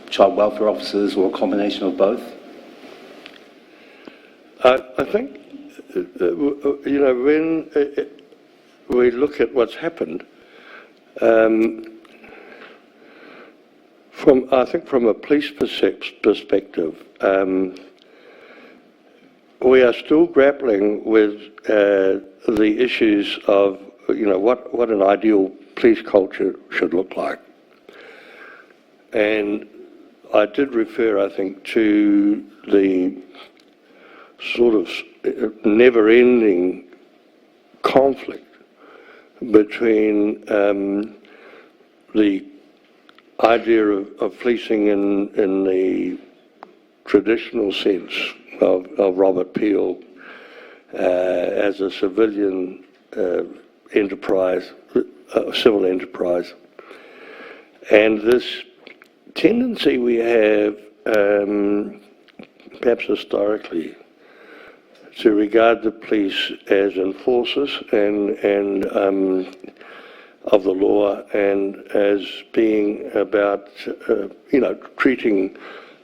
child welfare officers, or a combination of both? I think you know, when we look at what's happened, I think from a police perspective, we are still grappling with the issues of, you know, what an ideal police culture should look like. And I did refer, I think, to the sort of never-ending conflict between the idea of policing in the traditional sense of Robert Peel as a civilian enterprise, civil enterprise, and this tendency we have, perhaps historically, to regard the police as enforcers and of the law, and as being about, you know, treating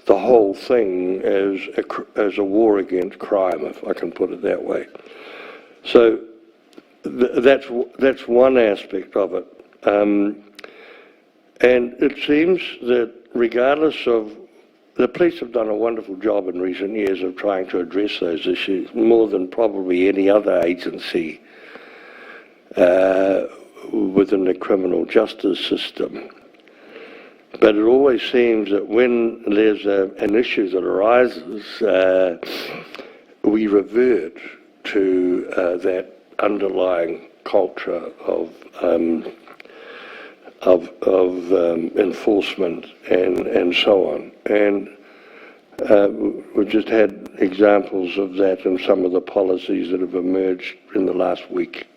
the whole thing as a war against crime, if I can put it that way. So that's one aspect of it. And it seems that regardless of, the police have done a wonderful job in recent years of trying to address those issues, more than probably any other agency within the criminal justice system. But it always seems that when there's an issue that arises, we revert to that underlying culture of enforcement and so on. And we've just had examples of that in some of the policies that have emerged in the last week,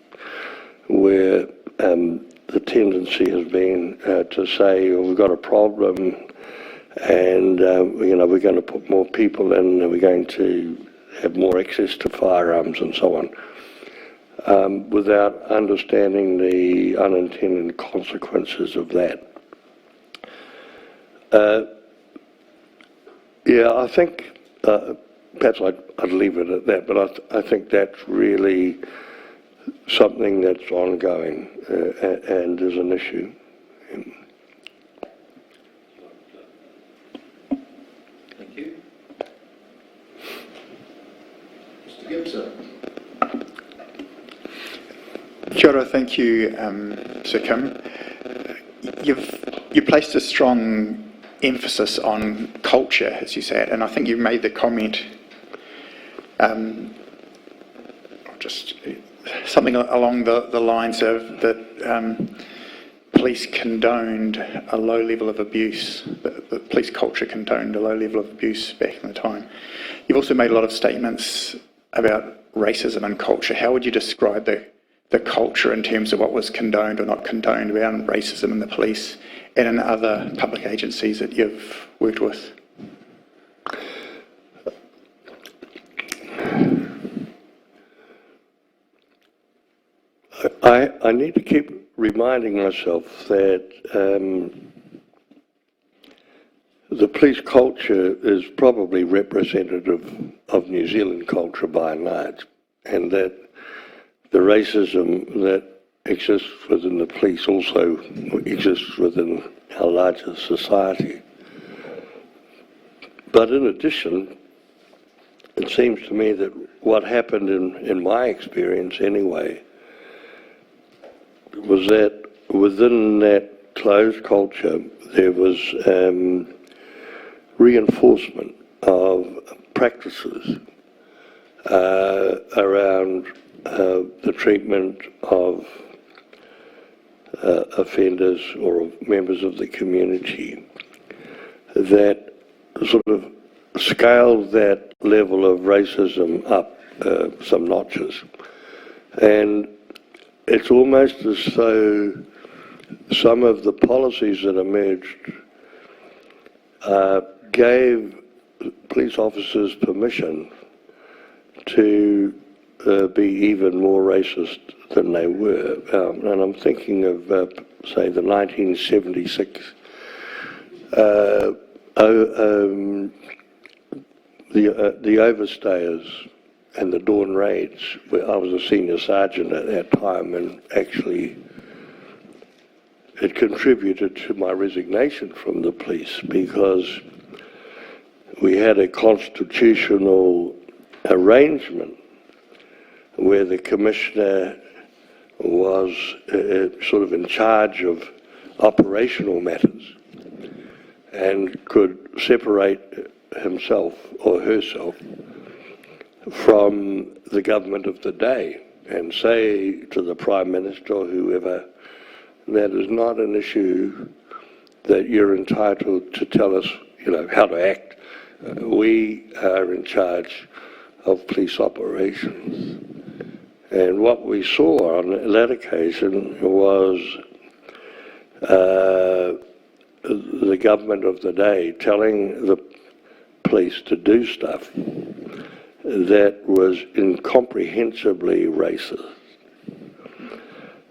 where the tendency has been to say, oh, we've got a problem, and you know, we're going to put more people in, and we're going to have more access to firearms and so on, without understanding the unintended consequences of that. Yeah, I think perhaps I'd leave it at that, but I think that's really something that's ongoing and is an issue. Thank you. Mr. Gibson. Kia ora, thank you, Sir Kim. You placed a strong emphasis on culture, as you said, and I think you made the comment, just something along the lines of that police condoned a low level of abuse, the police culture condoned a low level of abuse back in the time. You've also made a lot of statements about racism and culture. How would you describe the culture in terms of what was condoned or not condoned around racism in the police and in other public agencies that you've worked with? I need to keep reminding myself that the police culture is probably representative of New Zealand culture by and large, and that the racism that exists within the police also exists within our larger society. But in addition, it seems to me that what happened in my experience anyway was that within that closed culture there was reinforcement of practices around the treatment of offenders or of members of the community that sort of scaled that level of racism up some notches. And it's almost as though some of the policies that emerged gave police officers permission to be even more racist than they were. And I'm thinking of, say, the 1976 the overstayers and the dawn raids, where I was a senior sergeant at that time, and actually it contributed to my resignation from the police because we had a constitutional arrangement where the commissioner was sort of in charge of operational matters and could separate himself or herself from the government of the day and say to the Prime Minister or whoever, that is not an issue that you're entitled to tell us, how to act. We are in charge of police operations. And what we saw on that occasion was the government of the day telling the police to do stuff that was incomprehensibly racist,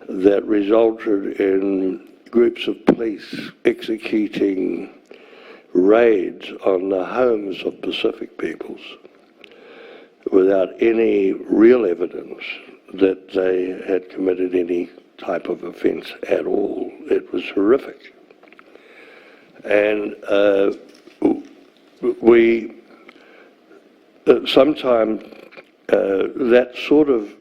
that resulted in groups of police executing raids on the homes of Pacific peoples without any real evidence that they had committed any type of offence at all. It was horrific. And sometimes that sort of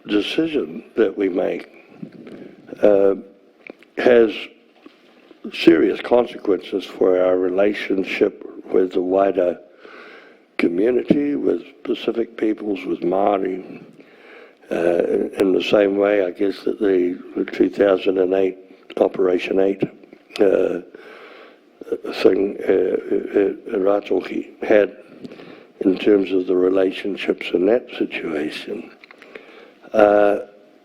decision that we make has serious consequences for our relationship with the wider community, with Pacific peoples, with Māori. In the same way, I guess, that the 2008 Operation 8 thing Ratohi had in terms of the relationships in that situation.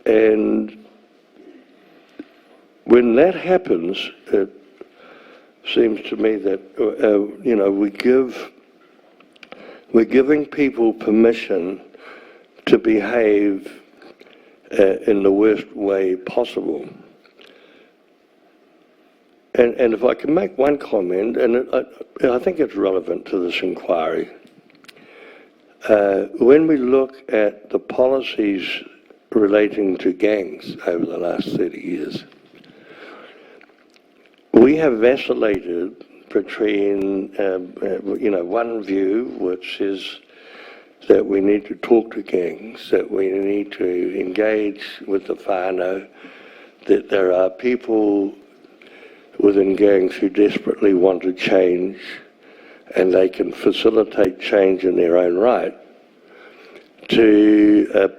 And when that happens, it seems to me that we're giving people permission to behave in the worst way possible. And if I can make one comment, and I think it's relevant to this inquiry, when we look at the policies relating to gangs over the last 30 years, we have vacillated between, one view, which is that we need to talk to gangs, that we need to engage with the whānau, that there are people within gangs who desperately want to change, and they can facilitate change in their own right, to a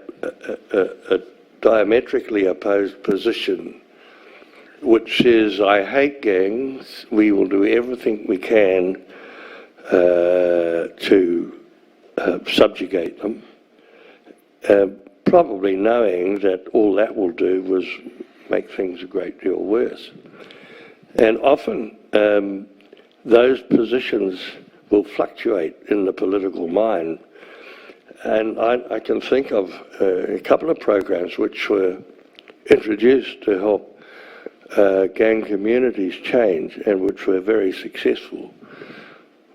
diametrically opposed position which says, I hate gangs, we will do everything we can to subjugate them, probably knowing that all that will do was make things a great deal worse. And often those positions will fluctuate in the political mind. And I can think of a couple of programs which were introduced to help gang communities change and which were very successful.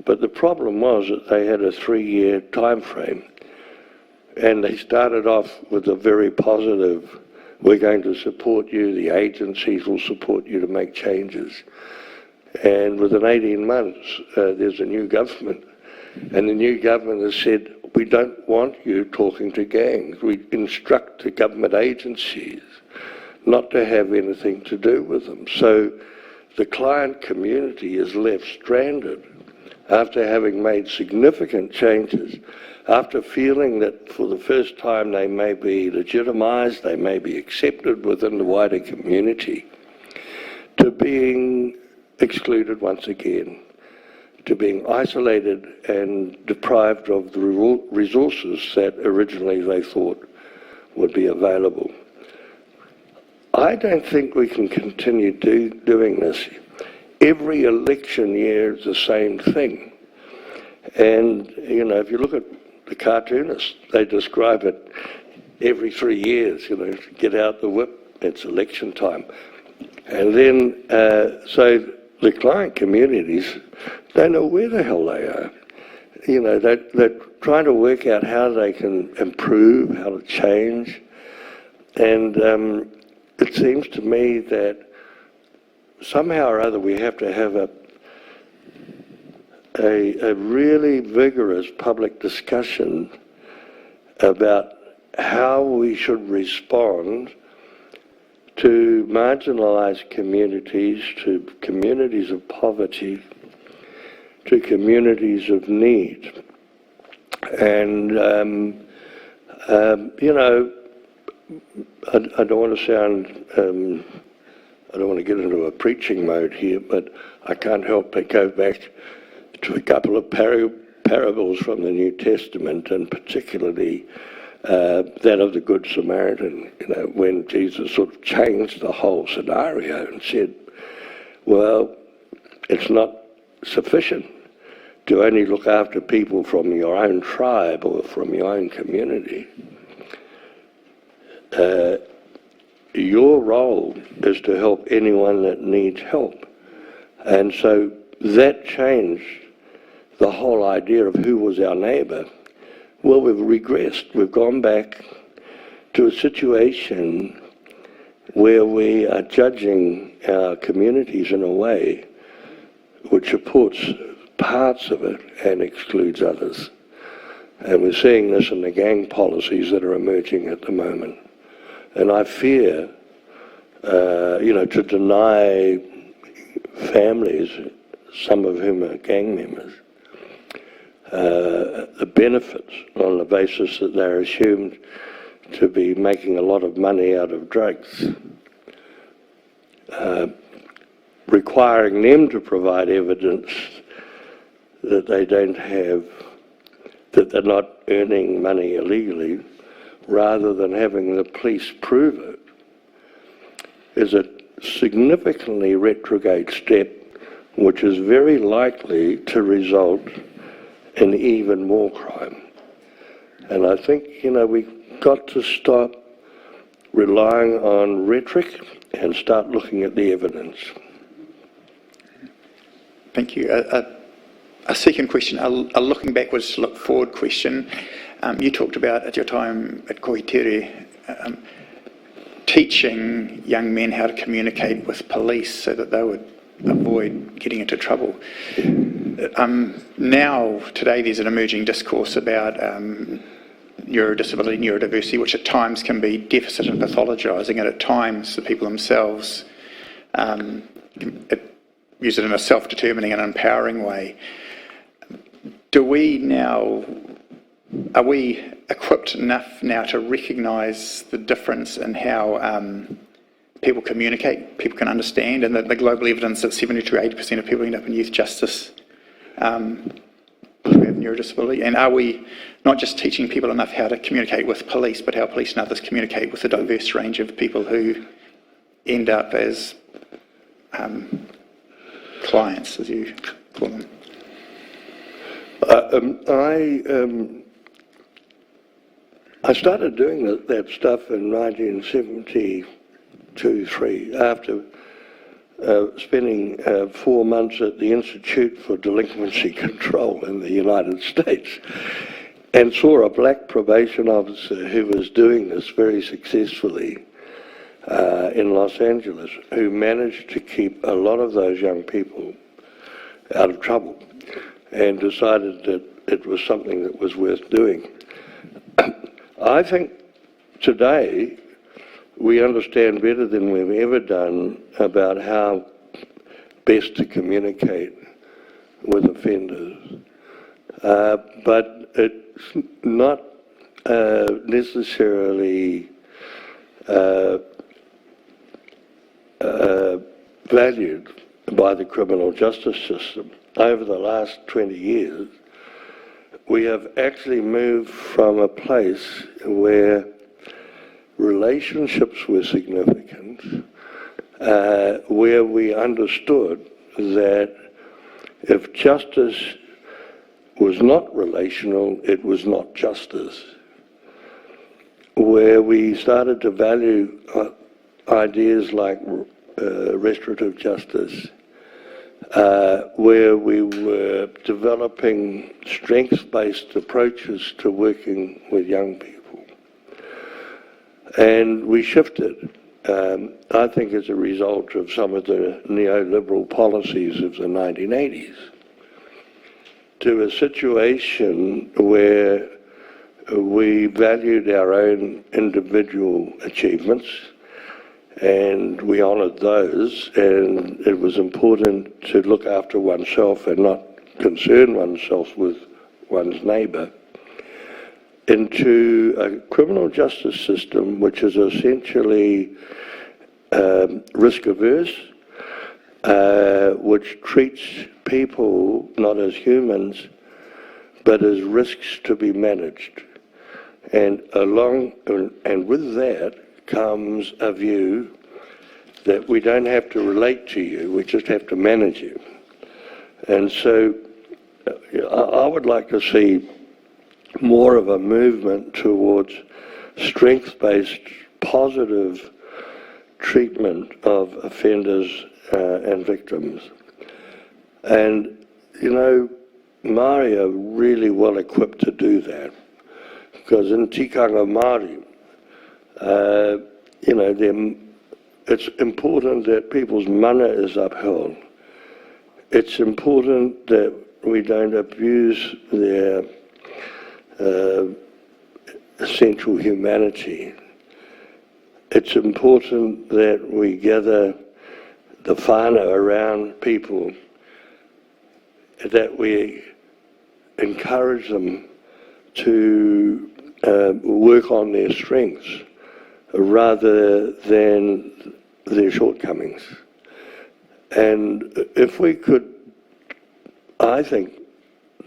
But the problem was that they had a 3-year time frame, and they started off with a very positive, we're going to support you, the agencies will support you to make changes. And within 18 months, there's a new government, and the new government has said, we don't want you talking to gangs. We instruct the government agencies not to have anything to do with them. So the client community is left stranded after having made significant changes, after feeling that for the first time they may be legitimised, they may be accepted within the wider community, to being excluded once again, to being isolated and deprived of the resources that originally they thought would be available. I don't think we can continue doing this. Every election year is the same thing. And, if you look at the cartoonists, they describe it every 3 years, get out the whip, it's election time. And then, so the client communities don't know where the hell they are. they're trying to work out how they can improve, how to change. And it seems to me that somehow or other we have to have a really vigorous public discussion about how we should respond to marginalised communities, to communities of poverty, to communities of need. And, I don't want to sound, I don't want to get into a preaching mode here, but I can't help but go back to a couple of parables from the New Testament, and particularly that of the Good Samaritan, when Jesus sort of changed the whole scenario and said, well, it's not sufficient to only look after people from your own tribe or from your own community. Your role is to help anyone that needs help. And so that changed the whole idea of who was our neighbour. Well, we've regressed. We've gone back to a situation where we are judging our communities in a way which supports parts of it and excludes others. And we're seeing this in the gang policies that are emerging at the moment. And I fear, to deny families, some of whom are gang members, the benefits on the basis that they're assumed to be making a lot of money out of drugs, requiring them to provide evidence that they don't have, that they're not earning money illegally, rather than having the police prove it, is a significantly retrograde step, which is very likely to result in even more crime. And I think, we've got to stop relying on rhetoric and start looking at the evidence. Thank you. A second question, a looking backwards, look forward question. You talked about at your time at Kohitere, teaching young men how to communicate with police so that they would avoid getting into trouble. Now, today, there's an emerging discourse about neurodisability, neurodiversity, which at times can be deficit and pathologising, and at times the people themselves use it in a self-determining and empowering way. Are we equipped enough now to recognise the difference in how people communicate, people can understand, and the global evidence that 70 to 80% of people end up in youth justice who have neurodisability? And are we not just teaching people enough how to communicate with police, but how police and others communicate with a diverse range of people who end up as clients, as you call them? I started doing that stuff in 1972-3 after spending 4 months at the Institute for Delinquency Control in the United States, and saw a black probation officer who was doing this very successfully in Los Angeles, who managed to keep a lot of those young people out of trouble, and decided that it was something that was worth doing. I think today we understand better than we've ever done about how best to communicate with offenders. But it's not necessarily valued by the criminal justice system. Over the last 20 years, we have actually moved from a place where relationships were significant, where we understood that if justice was not relational, it was not justice, where we started to value ideas like restorative justice, where we were developing strengths-based approaches to working with young people. And we shifted, I think as a result of some of the neoliberal policies of the 1980s, to a situation where we valued our own individual achievements and we honoured those, and it was important to look after oneself and not concern oneself with one's neighbour, into a criminal justice system which is essentially risk averse, which treats people not as humans but as risks to be managed. And with that comes a view that we don't have to relate to you, we just have to manage you. And so I would like to see more of a movement towards strength-based, positive treatment of offenders and victims. And, you know, Māori are really well equipped to do that, because in tikanga Māori, you know, it's important that people's mana is upheld. It's important that we don't abuse their essential humanity. It's important that we gather the whānau around people, that we encourage them to work on their strengths rather than their shortcomings. And if we could, I think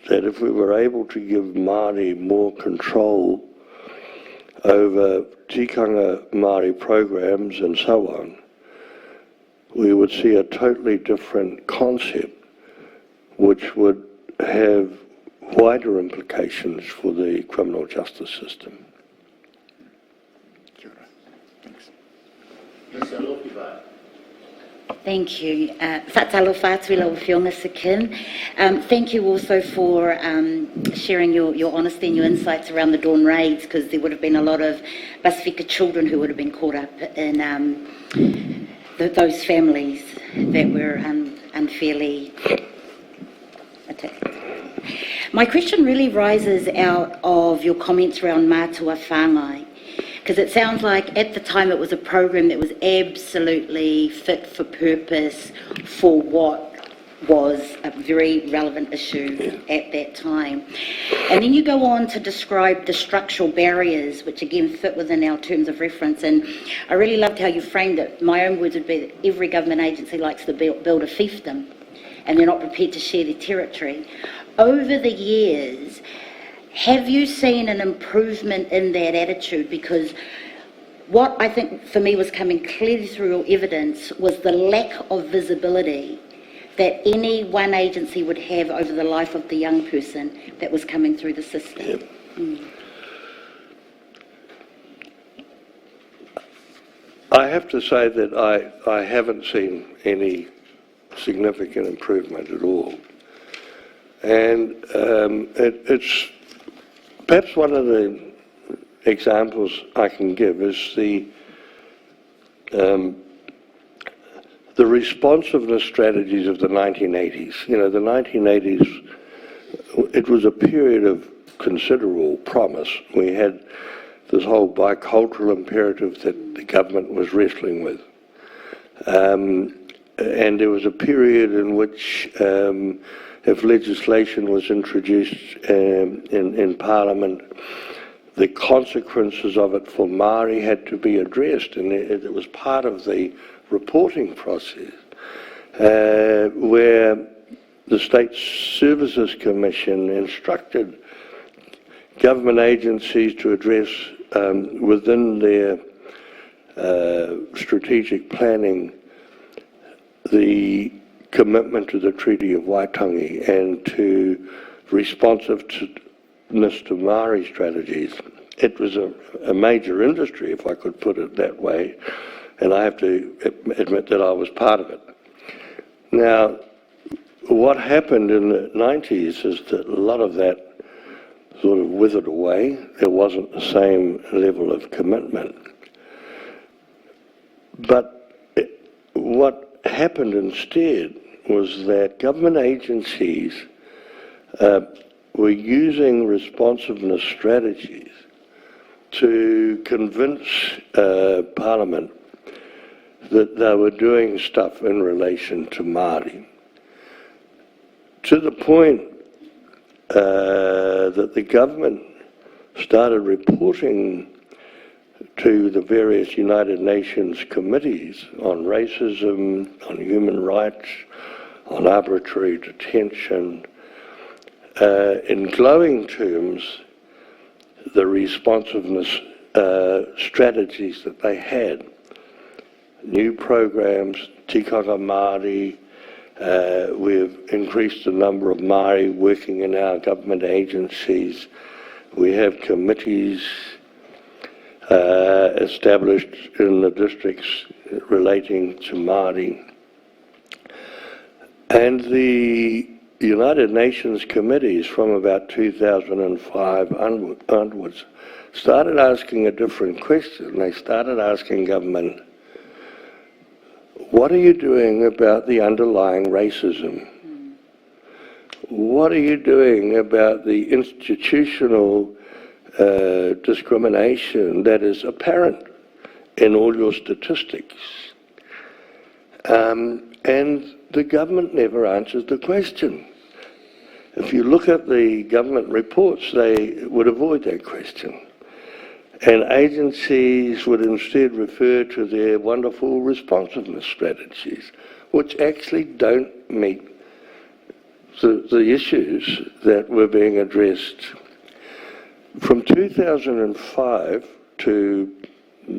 that if we were able to give Māori more control over tikanga Māori programs and so on, we would see a totally different concept which would have wider implications for the criminal justice system. Thank you. Whatalofa lau whionga Sikin. Thank you also for sharing your honesty and your insights around the Dawn raids, because there would have been a lot of Pasifika children who would have been caught up in those families that were unfairly attacked. My question really rises out of your comments around mātua whāngai, because it sounds like at the time it was a program that was absolutely fit for purpose for what was a very relevant issue at that time. And then you go on to describe the structural barriers, which again fit within our terms of reference. And I really loved how you framed it. My own words would be that every government agency likes to build a fiefdom, and they're not prepared to share their territory. Over the years, have you seen an improvement in that attitude? Because what I think for me was coming clearly through your evidence was the lack of visibility that any one agency would have over the life of the young person that was coming through the system. Yep. I have to say that I haven't seen any significant improvement at all. And it's perhaps one of the examples I can give is the responsiveness strategies of the 1980s. You know, the 1980s, it was a period of considerable promise. We had this whole bicultural imperative that the government was wrestling with. And there was a period in which if legislation was introduced in Parliament, the consequences of it for Māori had to be addressed, and it was part of the reporting process, where the State Services Commission instructed government agencies to address within their strategic planning the commitment to the Treaty of Waitangi and to responsiveness to Māori strategies. It was a major industry, if I could put it that way, and I have to admit that I was part of it. Now, what happened in the 90s is that a lot of that sort of withered away. There wasn't the same level of commitment. But what happened instead was that government agencies were using responsiveness strategies to convince Parliament that they were doing stuff in relation to Māori, to the point that the government started reporting to the various United Nations committees on racism, on human rights, on arbitrary detention, in glowing terms, the responsiveness strategies that they had. New programs, tikanga Māori, we've increased the number of Māori working in our government agencies. We have committees established in the districts relating to Māori. And the United Nations committees from about 2005 onwards started asking a different question. They started asking government, what are you doing about the underlying racism? What are you doing about the institutional discrimination that is apparent in all your statistics? And the government never answers the question. If you look at the government reports, they would avoid that question. And agencies would instead refer to their wonderful responsiveness strategies, which actually don't meet the issues that were being addressed. From 2005 to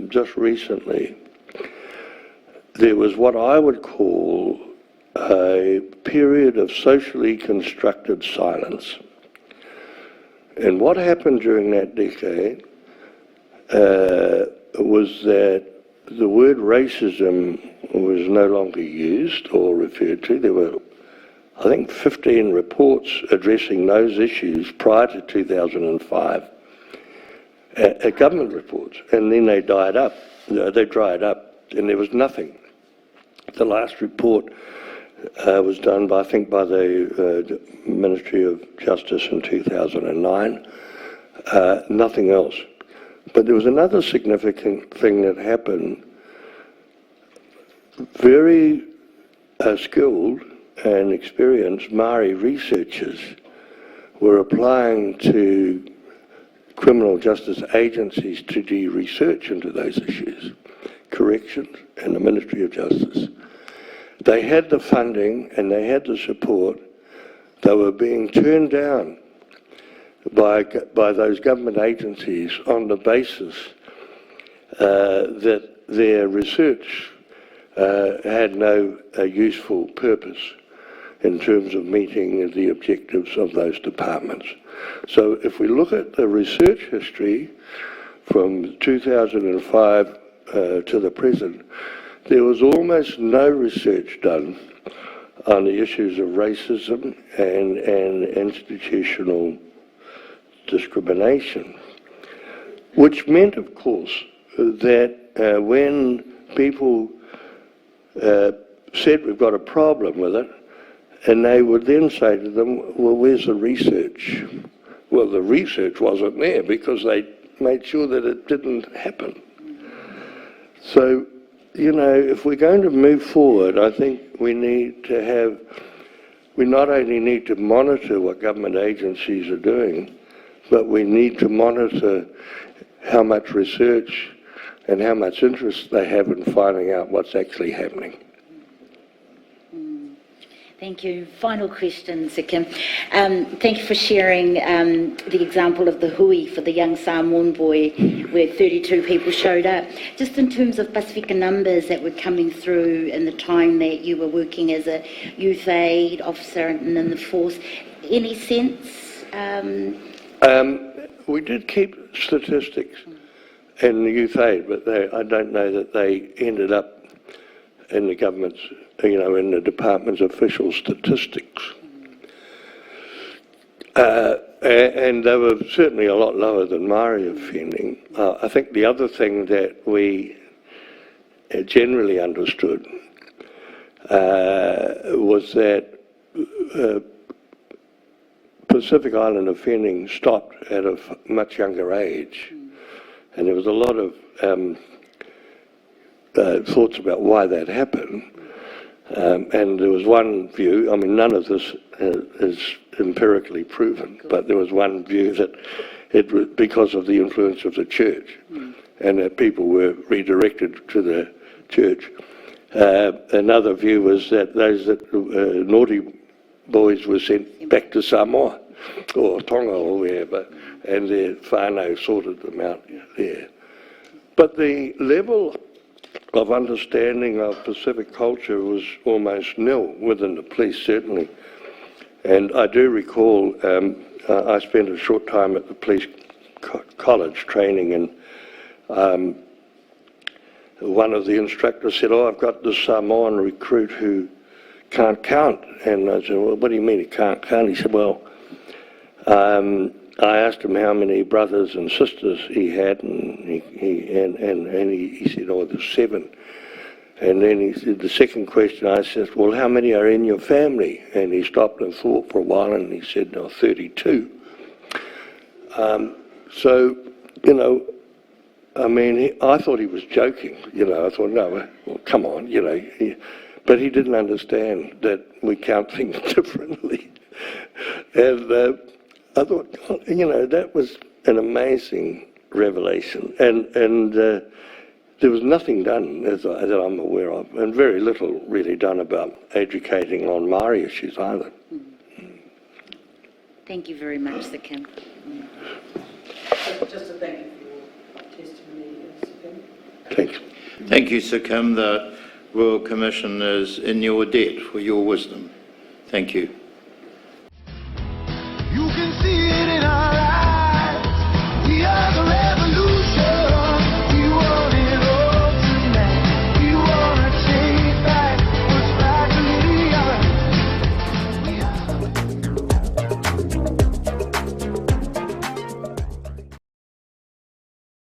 just recently, there was what I would call a period of socially constructed silence. And what happened during that decade was that the word racism was no longer used or referred to. There were, I think, 15 reports addressing those issues prior to 2005, government reports, and then they died up. They dried up, and there was nothing. The last report was done, by, I think, by the Ministry of Justice in 2009. Nothing else. But there was another significant thing that happened. Very skilled and experienced Māori researchers were applying to criminal justice agencies to do research into those issues, corrections and the Ministry of Justice. They had the funding and they had the support. They were being turned down by those government agencies on the basis that their research had no useful purpose in terms of meeting the objectives of those departments. So if we look at the research history from 2005 to the present, there was almost no research done on the issues of racism and institutional discrimination, which meant, of course, that when people said we've got a problem with it, and they would then say to them, well, where's the research? Well, the research wasn't there because they made sure that it didn't happen. So, you know, if we're going to move forward, I think we not only need to monitor what government agencies are doing, but we need to monitor how much research and how much interest they have in finding out what's actually happening. Thank you. Final question, Sir Kim. Thank you for sharing the example of the hui for the young Samoan boy where 32 people showed up. Just in terms of Pasifika numbers that were coming through in the time that you were working as a youth aid officer and in the force, any sense? We did keep statistics in the youth aid, but I don't know that they ended up in the government's, in the department's official statistics. And they were certainly a lot lower than Maori offending. I think the other thing that we generally understood was that Pacific Island offending stopped at a much younger age, and there was a lot of thoughts about why that happened. And there was one view, none of this is empirically proven, but there was one view that it was because of the influence of the church, and that people were redirected to the church. Another view was that those naughty boys were sent back to Samoa or Tonga or wherever, and their whānau sorted them out there. But the level of understanding of Pacific culture was almost nil within the police, certainly. And I do recall, I spent a short time at the police college training, and one of the instructors said, "Oh, I've got this Samoan recruit who can't count." And I said, "Well, what do you mean he can't count?" He said, "Well, I asked him how many brothers and sisters he had, and he said, "Oh, there's 7. And then he said, the second question, I said, "Well, how many are in your family?" And he stopped and thought for a while, and he said, "No, 32. So, I thought he was joking, I thought, no, well, come on, but he didn't understand that we count things differently. And I thought, that was an amazing revelation. And there was nothing done that I'm aware of, and very little really done about educating on Maori issues either. Thank you very much, Sir Kim. Just a thank you for your testimony, Sir Kim. Thanks. Thank you, Sir Kim. The Royal Commission is in your debt for your wisdom. Thank you.